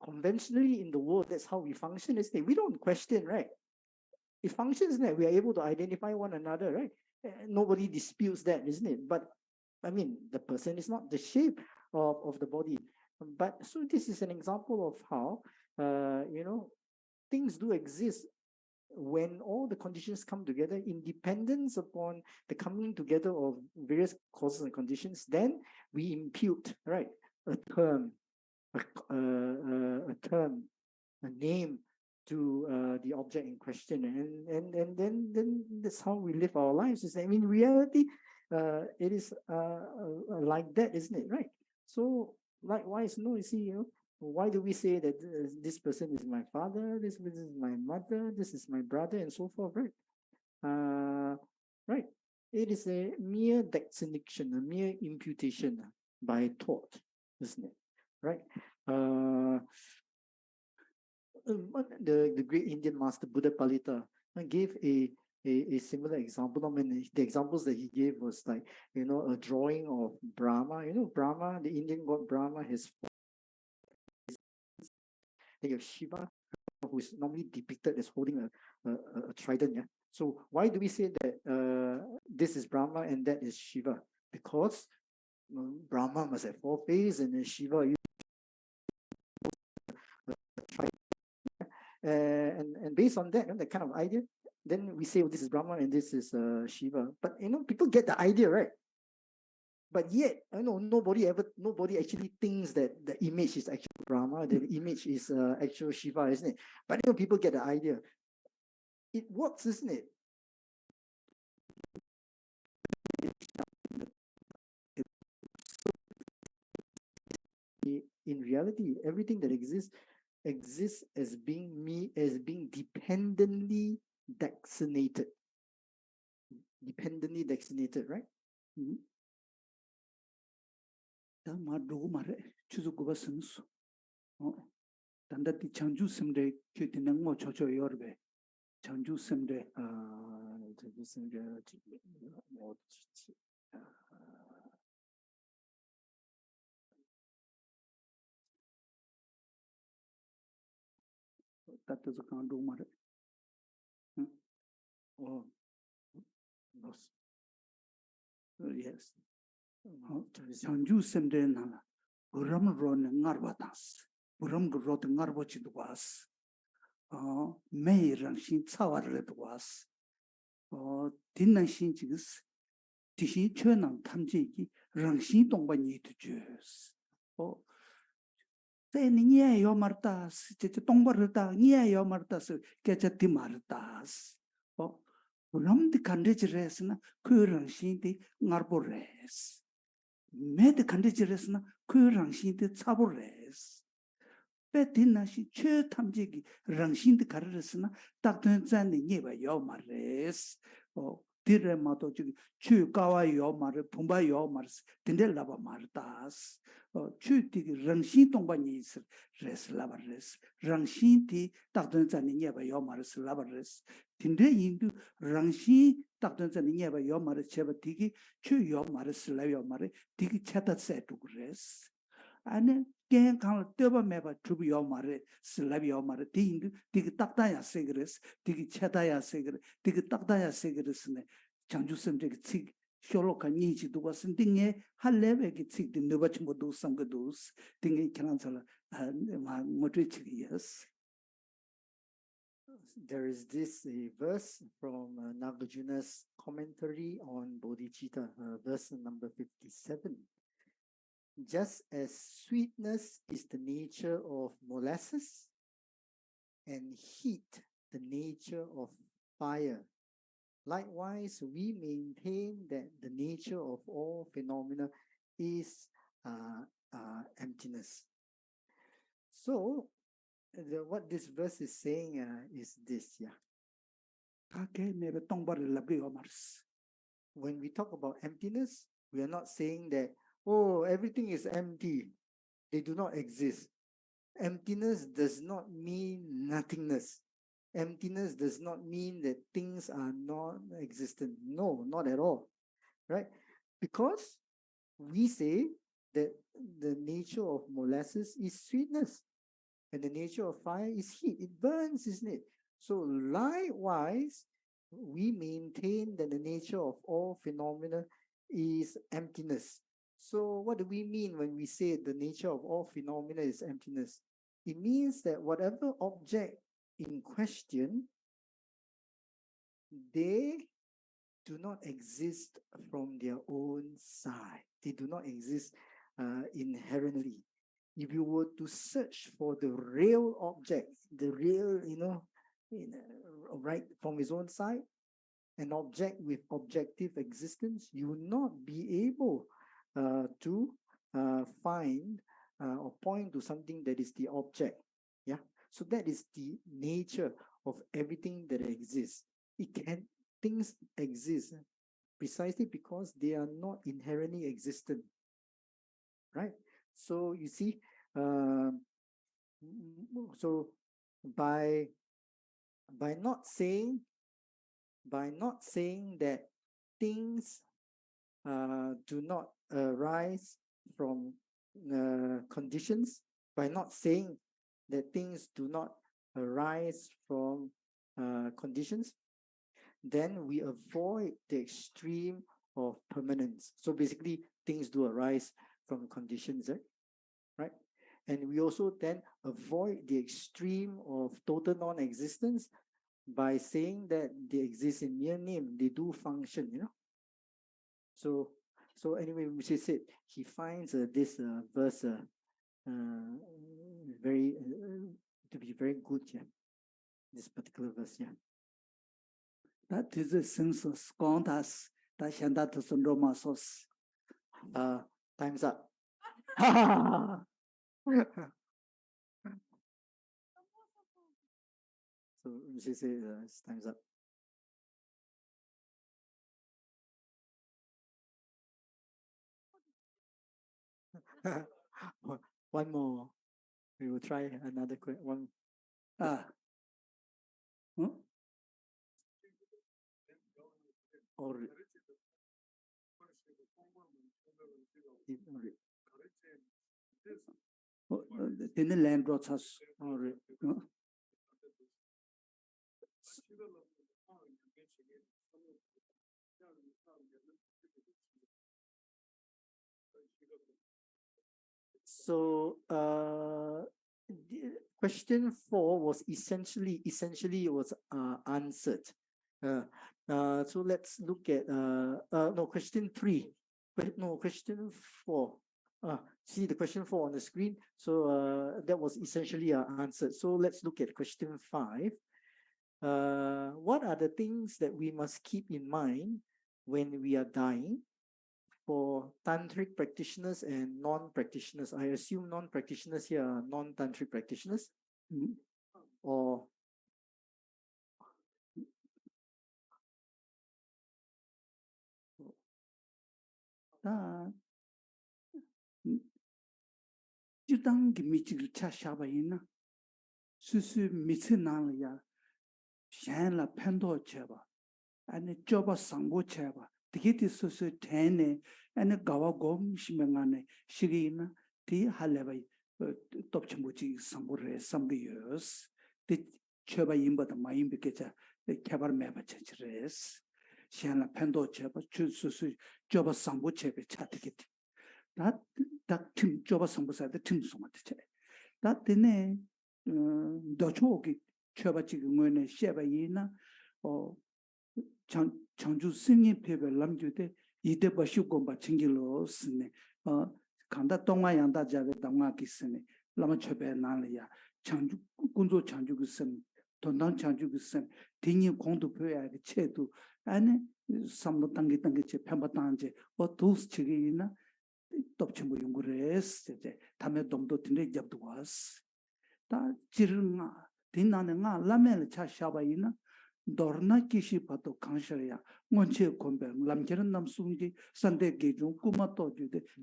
conventionally in the world, that's how we function, isn't it? We don't question, right? It functions, isn't it? We are able to identify one another, right? Nobody disputes that, isn't it? But I mean, the person is not the shape of the body. But so this is an example of how, things do exist when all the conditions come together in dependence upon the coming together of various causes and conditions. Then we impute, right, a term, a name to the object in question, and then that's how we live our lives. In reality, it is like that, isn't it? Right. So likewise, you see, why do we say that this person is my father, this person is my mother, this is my brother, and so forth, right? Right. It is a mere designation, a mere imputation by thought, isn't it? Right. the great Indian master Buddha Palita gave a similar example. I mean, the examples that he gave was like, a drawing of Brahma. Brahma, the Indian god Brahma, has you have Shiva, who is normally depicted as holding a trident. Yeah. So why do we say that this is Brahma and that is Shiva? Because Brahma must have 4 faces and then Shiva and based on that, that kind of idea, then we say, this is Brahma and this is Shiva. But people get the idea, right? But yet, nobody actually thinks that the image is actually Brahma, the image is actual Shiva, isn't it? But people get the idea. It works, isn't it? In reality, everything that exists as being dependently designated. Dependently designated, right? Dharma mare chuzu guba sensu. Tanda di chanju semre kyuti nangmo chocho yorbe. Chanju semre tatazu kandu mare. Oh, yes. Chanju semre nala. Buram ron ngarbatas. Buram grot ngarbochidwas. Mei rangshin tsawarredwas. Dinnangshin jigis. Tishin chönang tamjiki rangshin dongba nitu jus. Nye yo martas, tongbarta, nye yo martas, kechati martas. Ram the kandich resna, kurangshi di ngarbores. Me the kandich resna, kurangshi di sabores. Betina shi che tamjigi, rangshin di karesna, takten zan the nyeba yo mares. Dire mato jigi, chu kawa yo mare, pumba yo mars, tinde lava martas. Chu tigi rangshin tongba nyis res lava res. Rangshin ti takten zan the nyeba yo mares lava res. Tinde indu rangshin takten zan the nyeba yo mares cheba tigi, chu yo mares la yo mare, tigi cheta setuk res. Ane gen kang teba meba tubu yo mare, slab yo mare, tindu, tigi taktaya segres, tigi chetaya segres, tigi taktaya segres ne, chanju semde ki tsik, sholoka nyichi duwa sen, tinge halebe ki tsik di nubach modu samgadus, tinge kiransala, ngotwe chigi yes. There is this verse from Nagarjuna's commentary on Bodhicitta, verse number 57. Just as sweetness is the nature of molasses and heat the nature of fire, likewise we maintain that the nature of all phenomena is emptiness. So, what this verse is saying is this, yeah. When we talk about emptiness, we are not saying that, oh, everything is empty. They do not exist. Emptiness does not mean nothingness. Emptiness does not mean that things are non-existent. No, not at all. Right? Because we say that the nature of molasses is sweetness. And the nature of fire is heat. It burns, isn't it? So likewise, we maintain that the nature of all phenomena is emptiness. So what do we mean when we say the nature of all phenomena is emptiness? It means that whatever object in question, they do not exist from their own side. They do not exist inherently. If you were to search for the real object, the real, right from his own side, an object with objective existence, you will not be able to find or point to something that is the object. Yeah. So that is the nature of everything that exists. Things exist precisely because they are not inherently existent. Right? So you see, So by not saying that things do not arise from conditions, by not saying that things do not arise from conditions, then we avoid the extreme of permanence. So basically, things do arise from conditions, right? And we also then avoid the extreme of total non-existence by saying that they exist in mere name, they do function, So anyway, Mr. said he finds this verse very to be very good, yeah. This particular verse, yeah. That is a sense of scontas that Shandata Sundroma Sos. Time's up. So Mr. said it's time's up. One more. We will try another one. Or the land rots us. So question 4 was essentially was answered. So let's look at no, question 3. No, question 4. See the question 4 on the screen. So that was essentially answered. So let's look at question 5. What are the things that we must keep in mind when we are dying? For tantric practitioners and non-practitioners, I assume non-practitioners here are non-tantric practitioners, or Judangi Michig Chashabaina Susu Mitsinania Shanla Pendo Cheba and Joba Sango Cheba. The kit is Susu Tene and a Gawa Gom Shimangane Shirina Ti Haleva Topchamuchi Sambure some years. The Cheba Imba the Maimbiketa, the Kabar Meba Chachres. Shanla Pendo Cheba, Chusu Joba Sango Chebe Chatikit. That Tim Joba Sambusa, the Tim Somatiche. That the Dochoki Chobachi when Sheba Yina or Chanju singing paper Lamjude, Ide Bashugomba Chingilos, Kanda Tonga Yanda Jave Damaki Lama Chebe Nalia, Chanju Kunzo Chanjugusen, Tondan Chanjugusen, Tini Kondu Pea, Chetu, and some Tangi Tangi Pembatanje, or those Chigina. Topchimbo Yungures, Tame Domdo Tinde Jabduas. Da Jirna, Tinanga, Lamel Chashabaina, Dorna Kishi Pato Kansharia, Monche Combe, Lamjeranam Sungi, Sunday Gajun, Kumato,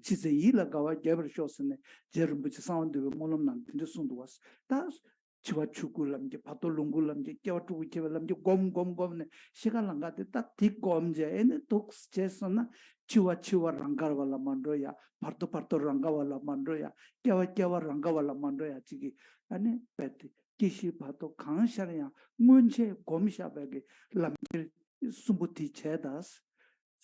Chiseila Gawa, Jabber Shosene, Jerbuch Sound, the Molonam, Tindesunduas. That's Chiwachukulam, the Patolungulam, the Kyoto, the Gom Governor, Shigalanga, the thick gomja, and it took Chesona. Chiwa Rangavala Mandroya, Parto Rangavala Mandroya, Kiawa Rangavala Mandroya Chigi, and Betty, Kishi Pato Kansharia, Munche, Gomisha Bagi, Lamir, Sumbuti Chedas,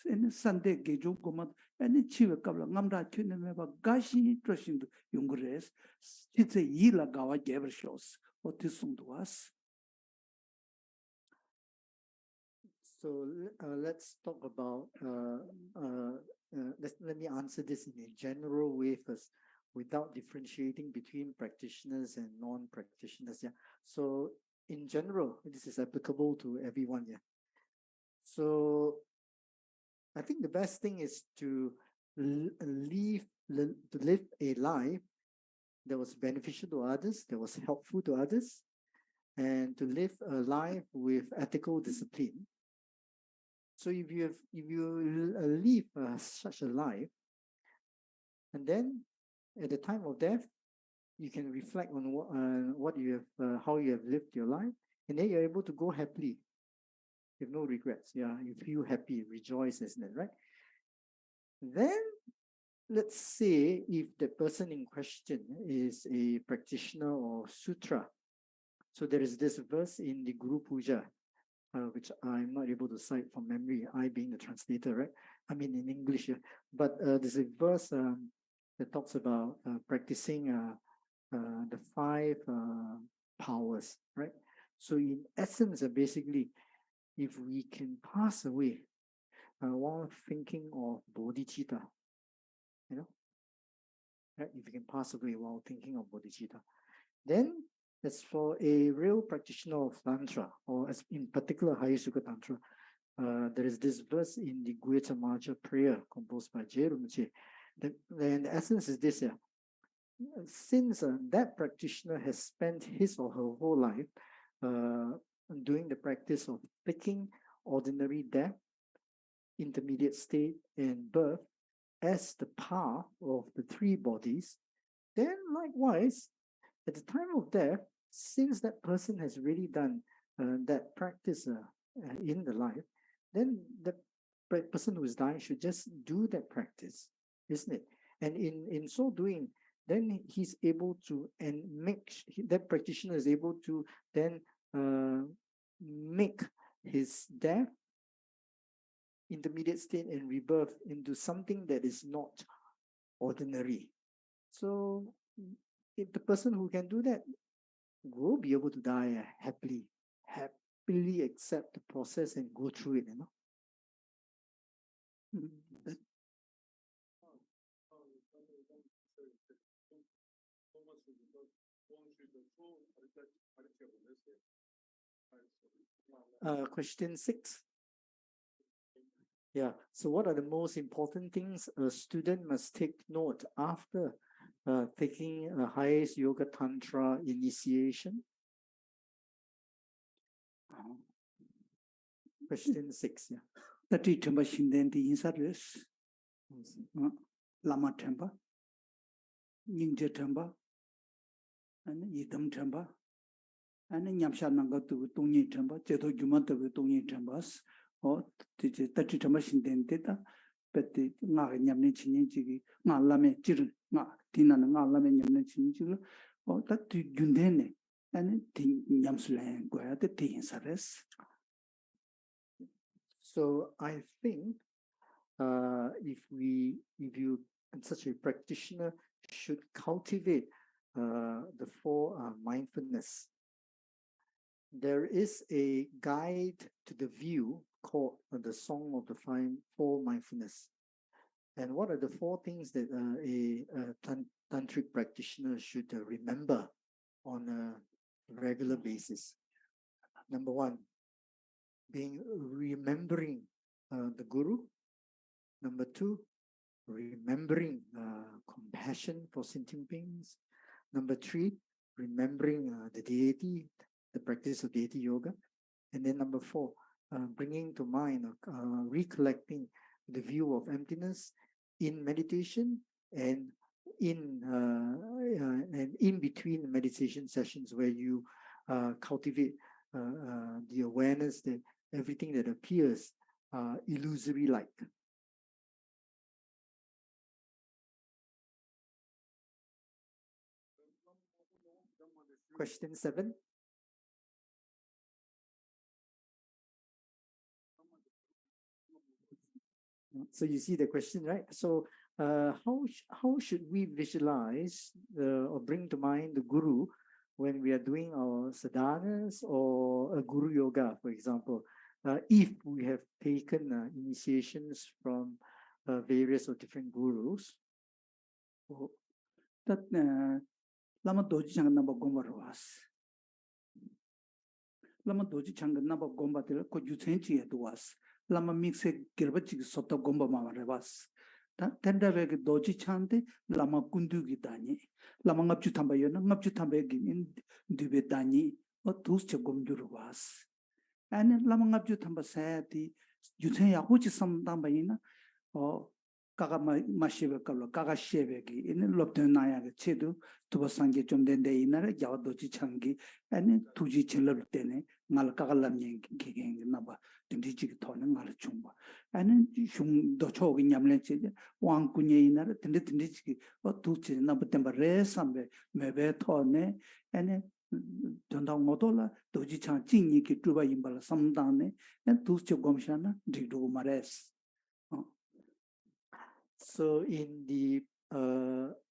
and Sunday Geju Gomat, and Chiva Kabla Namra Tuneva Gashi Trushindu Yungres, it's a Yila Gawa Gaver shows, what is some to us. So let's talk about, let me answer this in a general way first, without differentiating between practitioners and non-practitioners. Yeah. So in general, this is applicable to everyone. Yeah. So I think the best thing is to live a life that was beneficial to others, that was helpful to others, and to live a life with ethical discipline. So if you live such a life, and then at the time of death, you can reflect on what you have, how you have lived your life, and then you're able to go happily. You have no regrets. Yeah, you feel happy, rejoice, isn't it, right? Then let's say if the person in question is a practitioner of sutra. So there is this verse in the Guru Puja, which I'm not able to cite from memory, I being the translator, right? I mean in English, but there's a verse that talks about practicing the 5 powers, right? So in essence, basically, if we can pass away while thinking of bodhicitta, you know, right? If you can pass away while thinking of bodhicitta, then as for a real practitioner of Tantra, or as in particular Highest Yoga Tantra, there is this verse in the Guetamaja prayer composed by Jhado Rinpoche. And the essence is this: since that practitioner has spent his or her whole life doing the practice of picking ordinary death, intermediate state, and birth as the path of the 3 bodies, then likewise, at the time of death, since that person has really done that practice in the life, then the person who is dying should just do that practice, isn't it? And in so doing, then he's able to, and that practitioner is able to then make his death, intermediate state, and rebirth into something that is not ordinary. So if the person who can do that will be able to die happily accept the process and go through it, you know. Question 6. Yeah. So what are the most important things a student must take note after taking a Highest Yoga Tantra initiation? Question 6. Yeah. Tati Temba Shinden di Insaris, Lama Temba, Ningje Temba, and Yidam Temba, and Nyamsha Nangatu Tungi Temba, Jeto Jumata Tungi Tembas, or Tati Temba Shinden Data, but the Nyamni Chinji, Nalame Chir, Tina Nalame Yamni Chinji, or that Jundene, and Nyamslan, where the Tin Sares. So I think if you, such a practitioner, should cultivate the 4 mindfulness. There is a guide to the view called the Song of the 4 mindfulness. And what are the 4 things that a tantric practitioner should remember on a regular basis? Number 1, remembering the Guru. Number 2, remembering compassion for sentient beings. Number 3, remembering the deity, the practice of deity yoga. And then number 4, bringing to mind, recollecting the view of emptiness in meditation and in between meditation sessions, where you cultivate the awareness that everything that appears illusory like. Question 7. So you see the question, right? So how should we visualize or bring to mind the Guru when we are doing our sadhanas or a Guru Yoga, for example, if we have taken initiations from various or different gurus? That Lama Doji Chang number Gomba was. Lama Doji Chang number Gomba till Kojuchenchi was. Lama mix a Gilbertic Soto Gomba Mavas. Tender Doji Chante, Lama Kundugi Dani, Lama Ngapchutambayana, Ngapchutambegin in Dubedani, or Tuscha Gomduru was. And Lama Ngapchutamba said, you say, which is some Dambaina or kaga ma shebe kablo kaga shebe ki ine lobden naya ke chedu tuba sange chomden de inare jawa dochi changi ane tuji chelab tene ngal kaga lamyen ki gengi naba dindi chigi tone ngal chungba ane shung docho ki nyamlen cheje wang kunye inare dindi chigi o tuchi naba temba re sambe mebe tone ane donda ngodola doji chang jingyi ki tuba imbala samdane ane tuchi gomshana dikdugu mares. So in the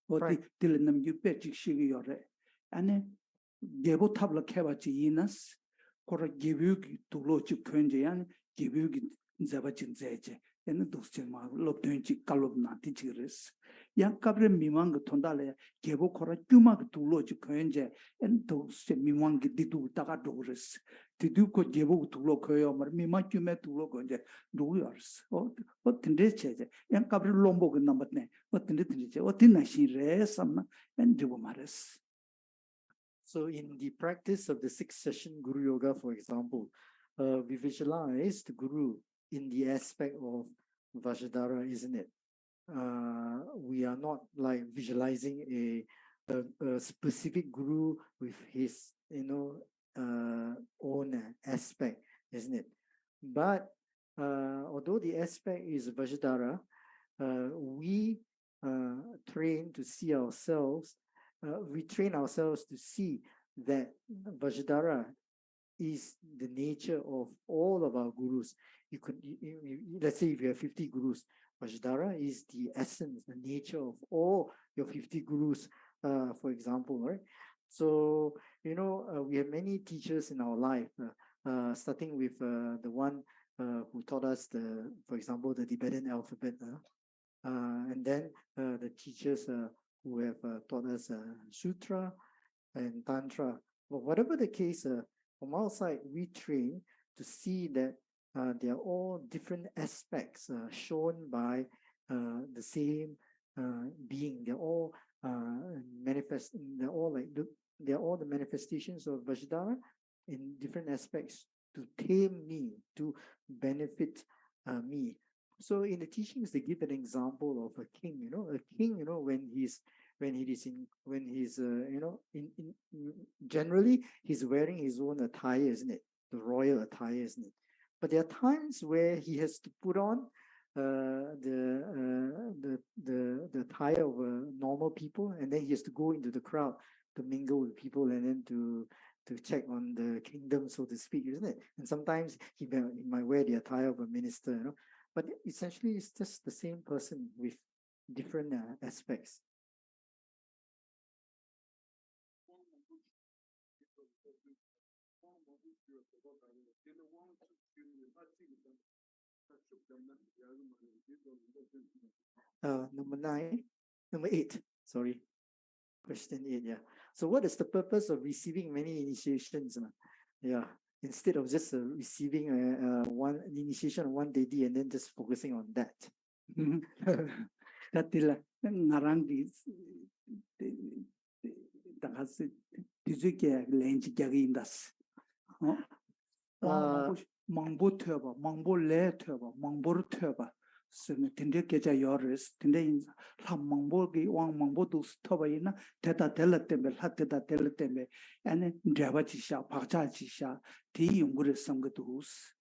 어디 들는 유배 직식이 요래 안에 예보 탑을 캐봤지 이나스 고라 예비기 둘로지 근제한 예비기 잡아진 제제 얘는 도스마 롭된지 깔롭나 디지르스 양갑의 미망 그 돈달래 예보 고라 규마 그 둘로지 근제 엔 도스 미망 그 디두 다가 도르스 디두고 예보 둘로 거요 말 미망 규메 둘로 근제 누구여스 어 근데 제제 양갑의 롬보 그 넘었네 어떤데 들리지 어떤 나시래 삼나 엔디고 말했어. So in the practice of the 6th session Guru Yoga, for example, we visualize the Guru in the aspect of Vajradhara, isn't it? We are not like visualizing a specific Guru with his, own aspect, isn't it? But although the aspect is Vajradhara, we train to see ourselves. We train ourselves to see that Vajradhara is the nature of all of our gurus. Let's say if you have 50 gurus, Vajradhara is the essence, the nature of all your 50 gurus, for example, right? So, we have many teachers in our life, starting with the one who taught us for example, the Tibetan alphabet, and then the teachers who have taught us Sutra and Tantra. But whatever the case, from our side, we train to see that they are all different aspects shown by the same being. They're all manifest. They're all the manifestations of Vajradhara in different aspects to tame me, to benefit me. So in the teachings, they give an example of a king. A king, generally he's wearing his own attire, isn't it? The royal attire, isn't it? But there are times where he has to put on the attire of normal people, and then he has to go into the crowd to mingle with people, and then to check on the kingdom, so to speak, isn't it? And sometimes he might wear the attire of a minister, But essentially, it's just the same person with different aspects. Number 8, sorry. Question 8, yeah. So what is the purpose of receiving many initiations? Yeah, instead of just receiving one initiation of one deity and then just focusing on that. Katila ngarang di dagas dizuke lenji jagi indas. Mangbo theba, mangbo le theba, mangbo theba. Sene tinde keja yoris, tinde inza la mangbo gi wang mangbo dus theba ina teta tela tembe, la teta tela tembe, ane dreva chisha, pakcha chisha, ti yungure samgadus.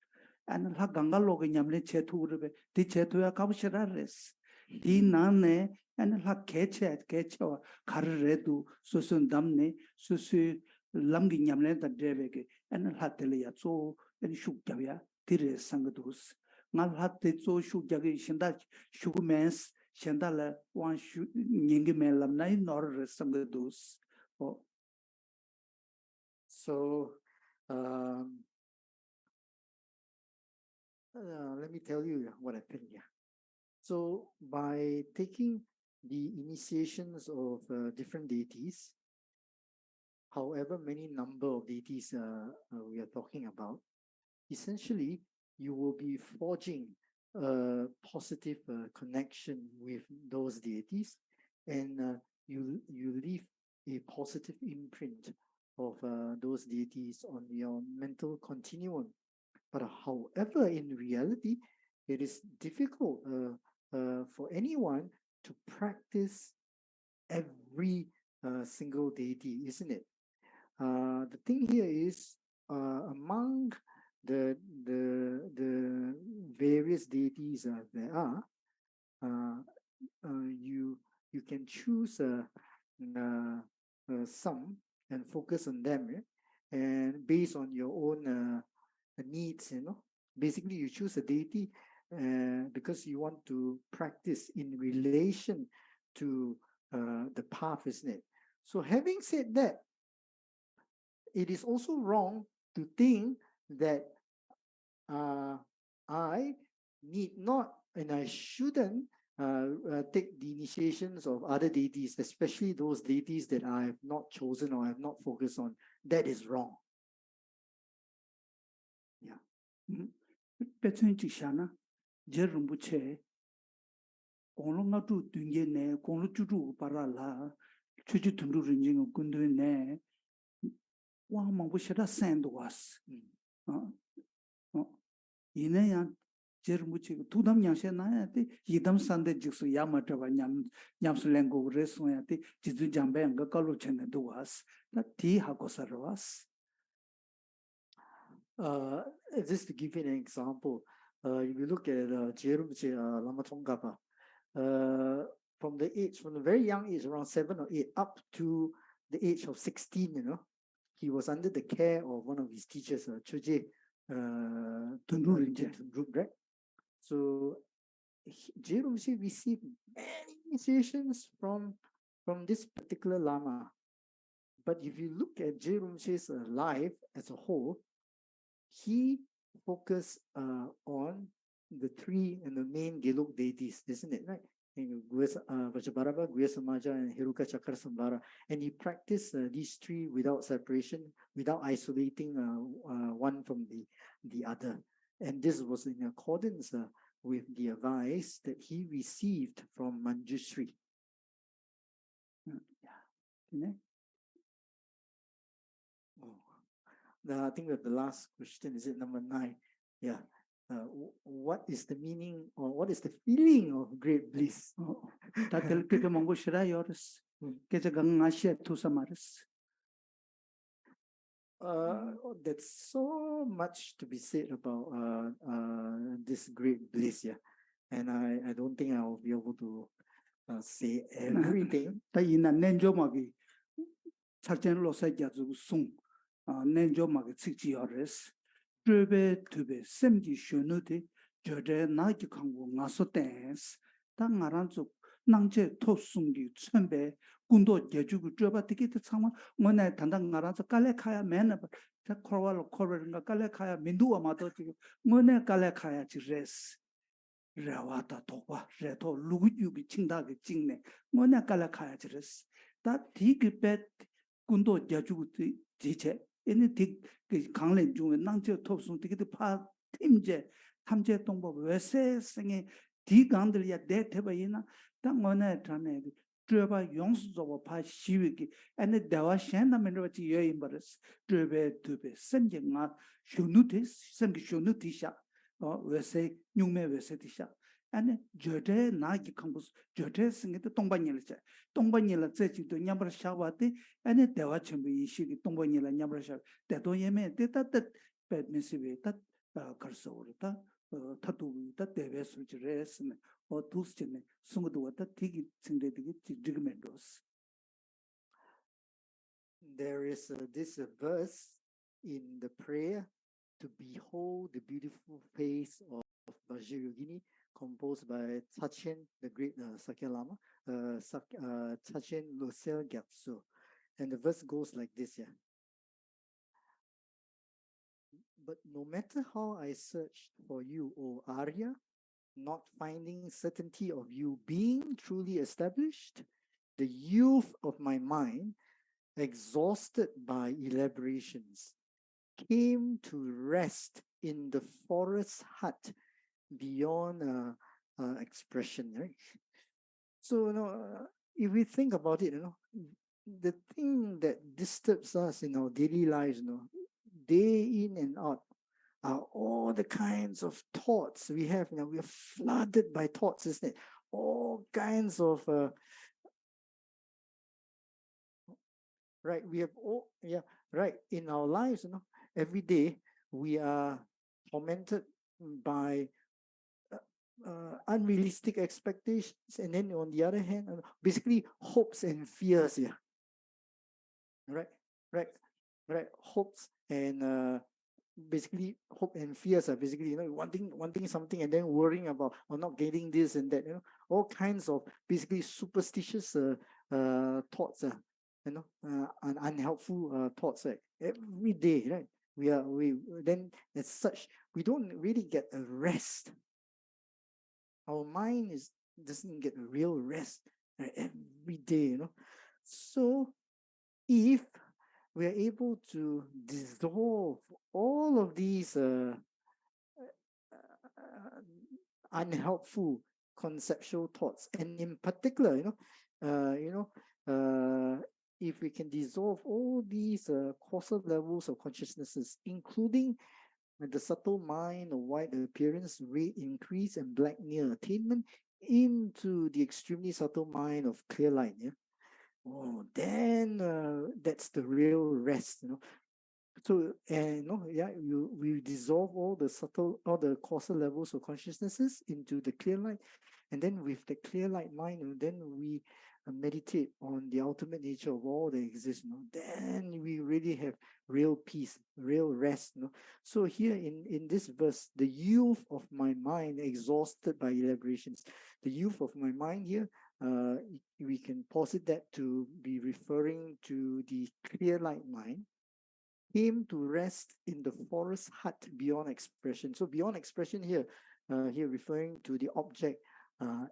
Ane la ganga loge nyamle chetu urebe, ti chetu ya kabushira res. Di nane, ane la kechewa, kararedu, susun damne, susu lamgi nyamle da drevege, ane la tele ya zo, ane shukjavya, tire sangadus. Ngal hatte zo shukjagi shinda shugumens, shinda la wan nyingi men lamnai nor sangadus. So, let me tell you what happened here. So by taking the initiations of different deities, however many number of deities we are talking about, essentially you will be forging a positive connection with those deities, and you leave a positive imprint of those deities on your mental continuum. But however, in reality, it is difficult for anyone to practice every single deity, isn't it? The thing here is among the various deities there are, you can choose some and focus on them, right? And based on your own needs, basically you choose a deity because you want to practice in relation to the path, isn't it? So having said that, it is also wrong to think that I need not and I shouldn't take the initiations of other deities, especially those deities that I have not chosen or I have not focused on. That is wrong. 배천이 지샤나 제rum부체 공롱가 두 둥게네 공로 주주 바라라 추주 둥루 rinjing 군도네 와망부시다 산도와스 이내야 제rum부체 두담 양세나야데 이담 산데 직수 야마트바 냠슬랭고 레스야데 지주 잠배anga 칼로 챘네 도와스 나티 하고서와스 Just to give you an example, if you look at Jhado Lama Tsongkhapa, from the very young age, around 7 or 8, up to the age of 16, he was under the care of one of his teachers, Choje Tundru, right? So Jhado received many initiations from this particular Lama. But if you look at Jhado life as a whole, he focused on the three and the main Gelug deities, isn't it? Right? Vajrabaraba, Guya Samaja, and Hiruka Chakra Sambara. And he practiced these three without separation, without isolating one from the other. And this was in accordance with the advice that he received from Manjushri. I think that the last question is it number 9. Yeah. What is the meaning or what is the feeling of great bliss? 다들 그게 뭔고 싫어요르스. 그래서 강아시에 투사마르스. That's so much to be said about this great bliss, yeah. And I don't think I will be able to say everything. 다 이나 nen조막이 살전로 사자주 송. nen조막이 직지요르스. 드베 드베 셈지 쇼누데 저제 나기 강고 나서 댄스 당아란족 낭제 토숭기 천배 군도 제주고 저바 티켓 상마 뭐네 단단 나라서 깔레카야 맨나 자 코르왈로 코르인가 깔레카야 민두와 마도 지금 뭐네 깔레카야 지레스 레와다 도와 레도 루구유비 칭다게 찍네 뭐네 깔레카야 지레스 다 디그베 군도 제주고 지체 얘네 그 강련 중에 낭제 톱송 되게 파 팀제 탐제 동법 외세생의 디강들이야 대대바이나 당원에 전에 드바 용수적으로 파 시위기 아니 대화 셴다면로지 여인 버스 드베 드베 선정아 쇼누티스 선기 쇼누티샤 외세 용매 외세티샤 아니 저대 나기 컴부스 저대 생기도 동반일자 동반일라 제지도 냠버 샤와데 아니 대화 전부 이시기 동반일라 냠버 샤 대도 예매 대다다 배미시베 다 걸서오르다 타두다 대베 수지레스네 두스체네 숨도 왔다 되게 생대되게 지그멘도스. There is this verse in the prayer to behold the beautiful face of Vajrayogini, composed by Tsachen, the great Sakya Lama, Tsachen Losel Gyatso. And the verse goes like this, yeah. But no matter how I searched for you, O Arya, not finding certainty of you being truly established, the youth of my mind, exhausted by elaborations, came to rest in the forest hut beyond expression, right? So, if we think about it, the thing that disturbs us in our daily lives, day in and out, all the kinds of thoughts we have. We are flooded by thoughts, isn't it? All kinds of right. We have all right in our lives. Every day we are tormented by unrealistic expectations, and then on the other hand, basically hopes and fears. Yeah. Right. Hopes and basically hope and fears are basically wanting something and then worrying about or not getting this and that. All kinds of basically superstitious thoughts. And unhelpful thoughts. Right. Every day, right? We then as such we don't really get a rest. Our mind doesn't get a real rest, right, every day. So if we are able to dissolve all of these unhelpful conceptual thoughts, and in particular, if we can dissolve all these coarser levels of consciousnesses, including the subtle mind of white appearance, red increase, and black near attainment, into the extremely subtle mind of clear light. Then that's the real rest. So we dissolve all the coarser levels of consciousnesses into the clear light, and then with the clear light mind, then we meditate on the ultimate nature of all that exists. Then we really have real peace, real rest. So here in this verse, the youth of my mind exhausted by elaborations. The youth of my mind here, we can posit that to be referring to the clear light mind, came to rest in the forest hut beyond expression. So beyond expression here referring to the object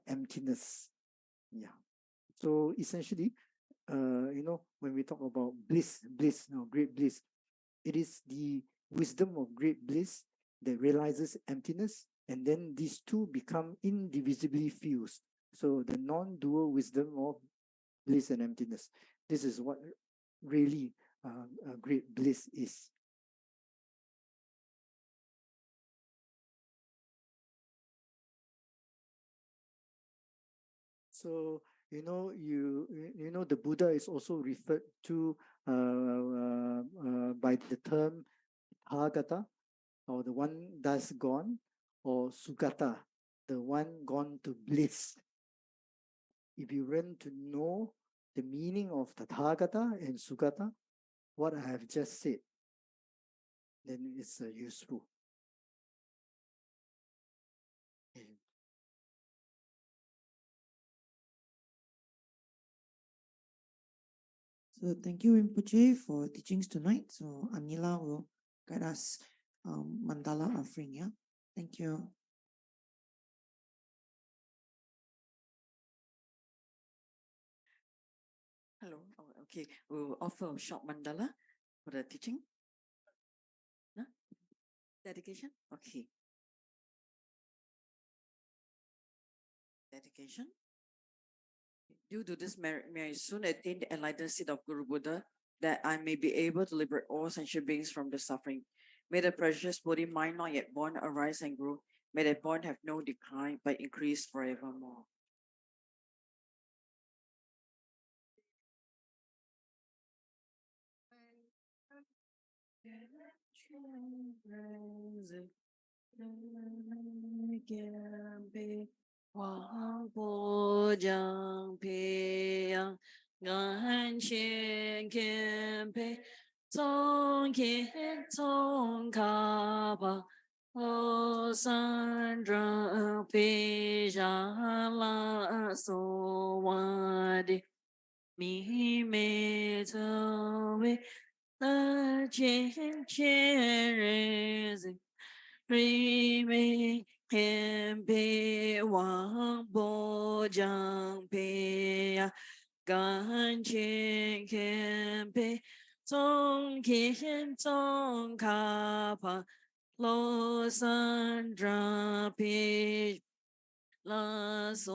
emptiness. Yeah. So essentially, when we talk about bliss, great bliss, it is the wisdom of great bliss that realizes emptiness, and then these two become indivisibly fused. So the non-dual wisdom of bliss and emptiness. This is what really great bliss is. So the Buddha is also referred to by the term Tathagata, or the one that's gone, or Sugata, the one gone to bliss. If you want to know the meaning of Tathagata and Sugata, what I have just said, then it's useful. So thank you, Rinpoche, for teachings tonight. So Anila will guide us mandala offering. Yeah, thank you. Hello. Oh, okay. We'll offer a short mandala for the teaching. No? Dedication? Okay. Dedication. Due to this merit, may I soon attain the enlightened seat of Guru Buddha, that I may be able to liberate all sentient beings from the suffering. May the precious Bodhi mind not yet born arise and grow. May that born have no decline, but increase forevermore. Hoàng Bồ Giang Pê Yang Ngàn Xiên Kiên Pê Tông Kiên Tông Ca Ba Lô San Ra Pê Gia La So Wa Đi Mi Mê Tơ Mê Ta Chiên Chiên Rê Dinh Ri Mê Hiền Bê Hoàng Bồ Giang Bê Gan Chiên Kiên Bê Tông Kiên Tông Ca Pa Lô San Ra Bê La So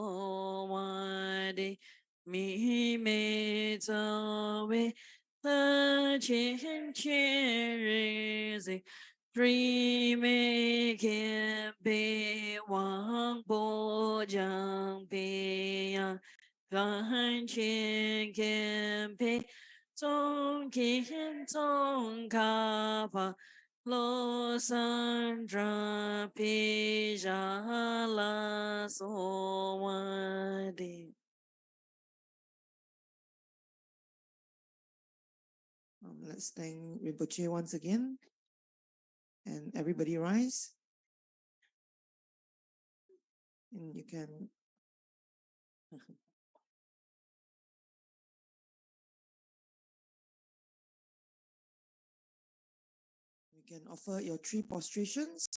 Wa Đi Mi Mê Tơ Mê Ta Chiên Chiên Rê Dinh Dreamy can be one bojang be yang gan chin can be zong kin zong ka pa lo san dra pi ja la so wa di. Let's thank Rinpoche once again. And everybody rise. And you can offer your 3 prostrations.